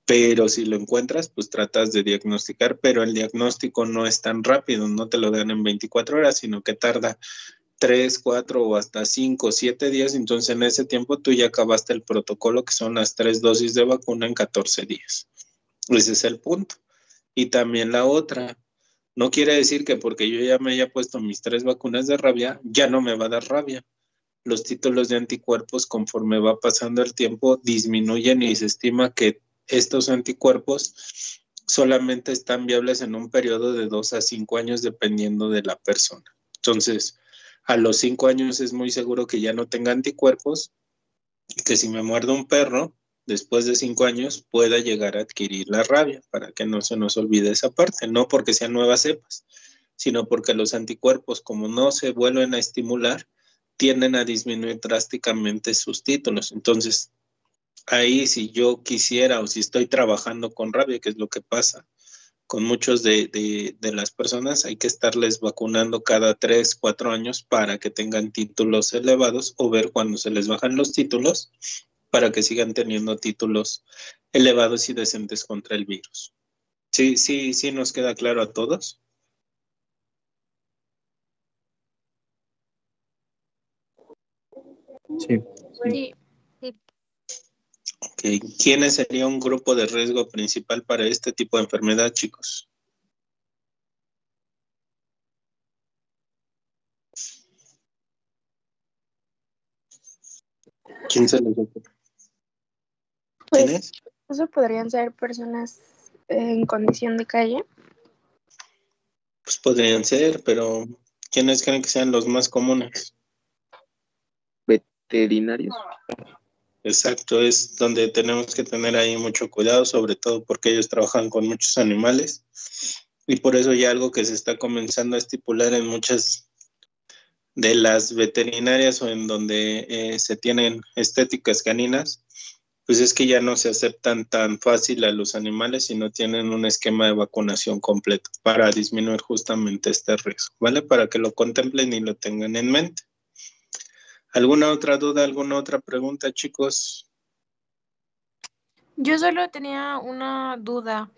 Pero si lo encuentras, pues tratas de diagnosticar, pero el diagnóstico no es tan rápido, no te lo dan en 24 horas, sino que tarda 3, 4 o hasta 5, 7 días. Entonces en ese tiempo tú ya acabaste el protocolo, que son las 3 dosis de vacuna en 14 días. Ese es el punto. Y también la otra, no quiere decir que porque yo ya me haya puesto mis 3 vacunas de rabia, ya no me va a dar rabia. Los títulos de anticuerpos, conforme va pasando el tiempo, disminuyen y se estima que estos anticuerpos solamente están viables en un periodo de 2 a 5 años dependiendo de la persona. Entonces, a los 5 años es muy seguro que ya no tenga anticuerpos y que si me muerde un perro, después de 5 años pueda llegar a adquirir la rabia, para que no se nos olvide esa parte, no porque sean nuevas cepas, sino porque los anticuerpos, como no se vuelven a estimular, tienden a disminuir drásticamente sus títulos. Entonces, ahí si yo quisiera o si estoy trabajando con rabia, que es lo que pasa con muchos de las personas, hay que estarles vacunando cada 3, 4 años para que tengan títulos elevados o ver cuando se les bajan los títulos para que sigan teniendo títulos elevados y decentes contra el virus. Sí, sí, sí nos queda claro a todos. Sí. Sí. Okay. ¿Quiénes sería un grupo de riesgo principal para este tipo de enfermedad, chicos? ¿Quién se les ocurre? ¿Quién Pues es? eso podrían ser personas en condición de calle. Pues podrían ser, pero ¿quiénes creen que sean los más comunes? Veterinarios. Exacto, es donde tenemos que tener ahí mucho cuidado, sobre todo porque ellos trabajan con muchos animales y por eso ya algo que se está comenzando a estipular en muchas de las veterinarias o en donde se tienen estéticas caninas, pues es que ya no se aceptan tan fácil a los animales si no tienen un esquema de vacunación completo para disminuir justamente este riesgo, ¿vale? Para que lo contemplen y lo tengan en mente. ¿Alguna otra duda, alguna otra pregunta, chicos? Yo solo tenía una duda.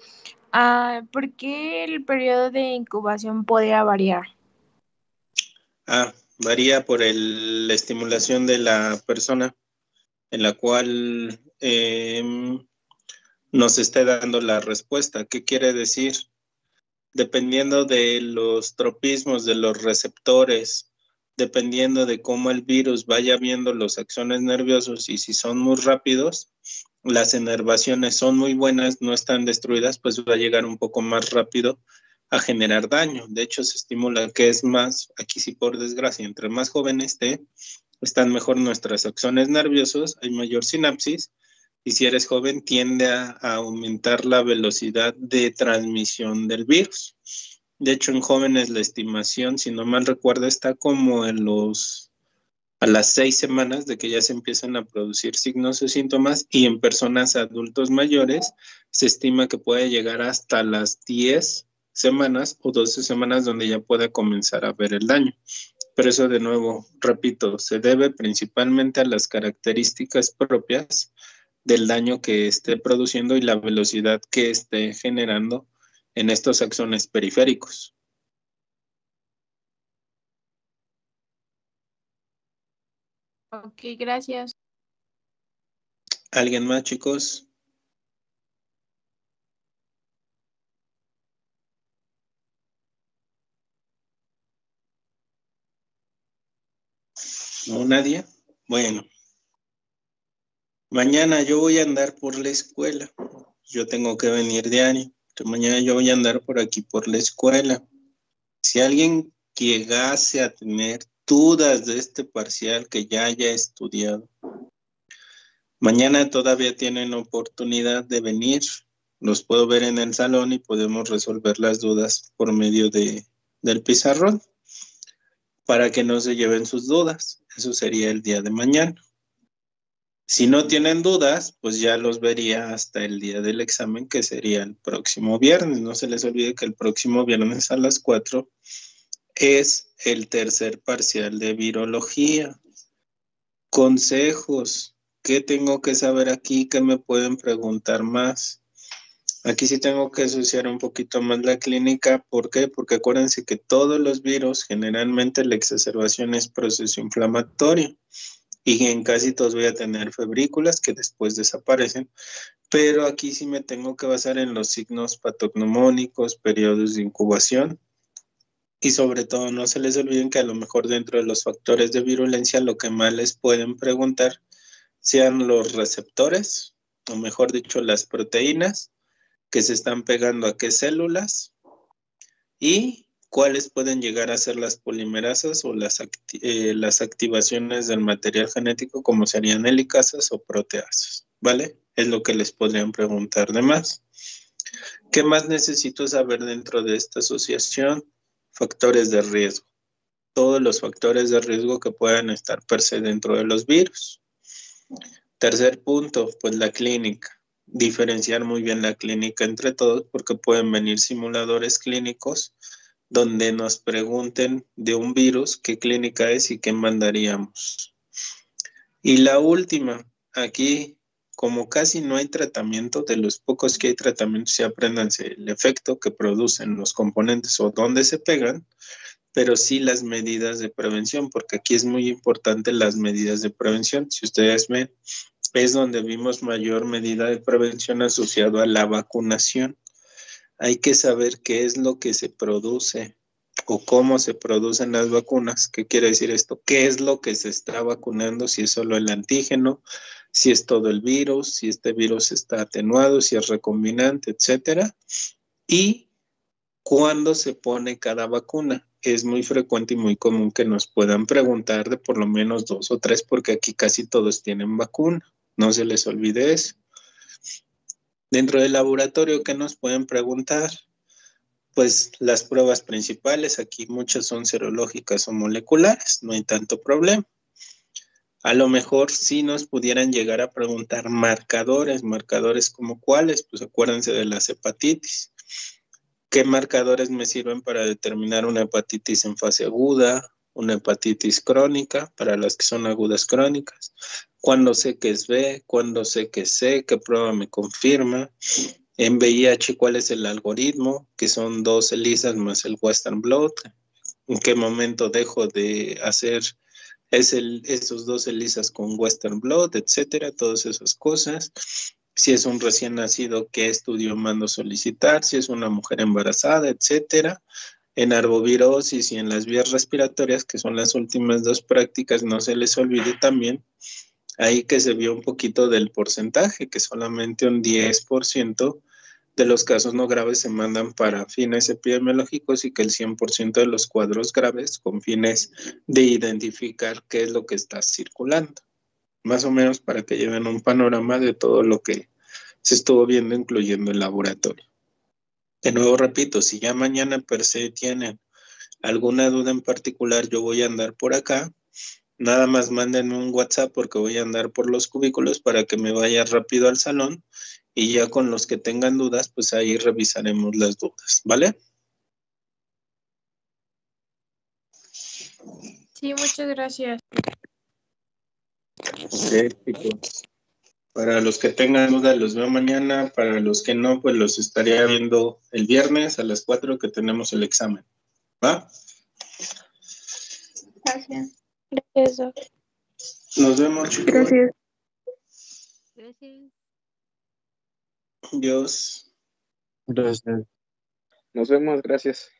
¿Por qué el periodo de incubación podría variar? Varía por la estimulación de la persona en la cual nos esté dando la respuesta. ¿Qué quiere decir? Dependiendo de los tropismos de los receptores, dependiendo de cómo el virus vaya viendo los axones nerviosos y si son muy rápidos, las inervaciones son muy buenas, no están destruidas, pues va a llegar un poco más rápido a generar daño. De hecho, se estimula que es más, aquí sí por desgracia, entre más joven esté, están mejor nuestros axones nerviosos, hay mayor sinapsis, y si eres joven tiende a aumentar la velocidad de transmisión del virus. De hecho, en jóvenes la estimación, si no mal recuerdo, está como a las 6 semanas de que ya se empiezan a producir signos o síntomas, y en personas adultos mayores se estima que puede llegar hasta las 10 semanas o 12 semanas donde ya pueda comenzar a ver el daño. Pero eso, de nuevo, repito, se debe principalmente a las características propias del daño que esté produciendo y la velocidad que esté generando en estos axones periféricos. Ok, gracias. ¿Alguien más, chicos? ¿No, nadie? Bueno. Mañana yo voy a andar por la escuela. Yo tengo que venir diario. Entonces, mañana yo voy a andar por aquí por la escuela. Si alguien llegase a tener dudas de este parcial que ya haya estudiado, mañana todavía tienen oportunidad de venir. Los puedo ver en el salón y podemos resolver las dudas por medio del pizarrón para que no se lleven sus dudas. Eso sería el día de mañana. Si no tienen dudas, pues ya los vería hasta el día del examen, que sería el próximo viernes. No se les olvide que el próximo viernes a las 4 es el tercer parcial de virología. Consejos. ¿Qué tengo que saber aquí? ¿Qué me pueden preguntar más? Aquí sí tengo que asociar un poquito más la clínica. ¿Por qué? Porque acuérdense que todos los virus, generalmente la exacerbación es proceso inflamatorio. Y en casi todos voy a tener febrículas que después desaparecen, pero aquí sí me tengo que basar en los signos patognomónicos, periodos de incubación, y sobre todo no se les olviden que a lo mejor dentro de los factores de virulencia lo que más les pueden preguntar sean los receptores, o mejor dicho, las proteínas que se están pegando a qué células, y cuáles pueden llegar a ser las polimerasas o las activaciones del material genético, como serían helicasas o proteasas, ¿vale? Es lo que les podrían preguntar de más. ¿Qué más necesito saber dentro de esta asociación? Factores de riesgo. Todos los factores de riesgo que puedan estar per se dentro de los virus. Tercer punto, pues la clínica. Diferenciar muy bien la clínica entre todos, porque pueden venir simuladores clínicos donde nos pregunten de un virus qué clínica es y qué mandaríamos. Y la última, aquí, como casi no hay tratamiento, de los pocos que hay tratamientos, sí apréndanse el efecto que producen los componentes o dónde se pegan, pero sí las medidas de prevención, porque aquí es muy importante las medidas de prevención. Si ustedes ven, es donde vimos mayor medida de prevención asociado a la vacunación. Hay que saber qué es lo que se produce o cómo se producen las vacunas. ¿Qué quiere decir esto? ¿Qué es lo que se está vacunando? Si es solo el antígeno, si es todo el virus, si este virus está atenuado, si es recombinante, etcétera. Y cuándo se pone cada vacuna. Es muy frecuente y muy común que nos puedan preguntar de por lo menos 2 o 3, porque aquí casi todos tienen vacuna. No se les olvide eso. Dentro del laboratorio, ¿qué nos pueden preguntar? Pues las pruebas principales, aquí muchas son serológicas o moleculares, no hay tanto problema. A lo mejor sí nos pudieran llegar a preguntar marcadores como cuáles, pues acuérdense de las hepatitis. ¿Qué marcadores me sirven para determinar una hepatitis en fase aguda, una hepatitis crónica, para las que son agudas crónicas? ¿Cuándo sé que es B? ¿Cuándo sé que es C? ¿Qué prueba me confirma? En VIH, ¿cuál es el algoritmo? Que son 2 ELISAs más el Western blot. ¿En qué momento dejo de hacer esos 2 ELISAs con Western blot, etcétera? Todas esas cosas. Si es un recién nacido, ¿qué estudio mando solicitar? Si es una mujer embarazada, etcétera. En arbovirosis y en las vías respiratorias, que son las últimas 2 prácticas, no se les olvide también ahí que se vio un poquito del porcentaje, que solamente un 10% de los casos no graves se mandan para fines epidemiológicos y que el 100% de los cuadros graves con fines de identificar qué es lo que está circulando. Más o menos para que lleven un panorama de todo lo que se estuvo viendo, incluyendo el laboratorio. De nuevo repito, si ya mañana per se tienen alguna duda en particular, yo voy a andar por acá. Nada más mándenme un WhatsApp porque voy a andar por los cubículos para que me vaya rápido al salón y ya con los que tengan dudas, pues ahí revisaremos las dudas, ¿vale? Sí, muchas gracias. Ok, chicos. Para los que tengan dudas, los veo mañana. Para los que no, pues los estaría viendo el viernes a las 4 que tenemos el examen. ¿Va? Gracias. Gracias, Doc. Nos vemos, chicos. Gracias. Gracias. Dios. Gracias. Nos vemos, gracias.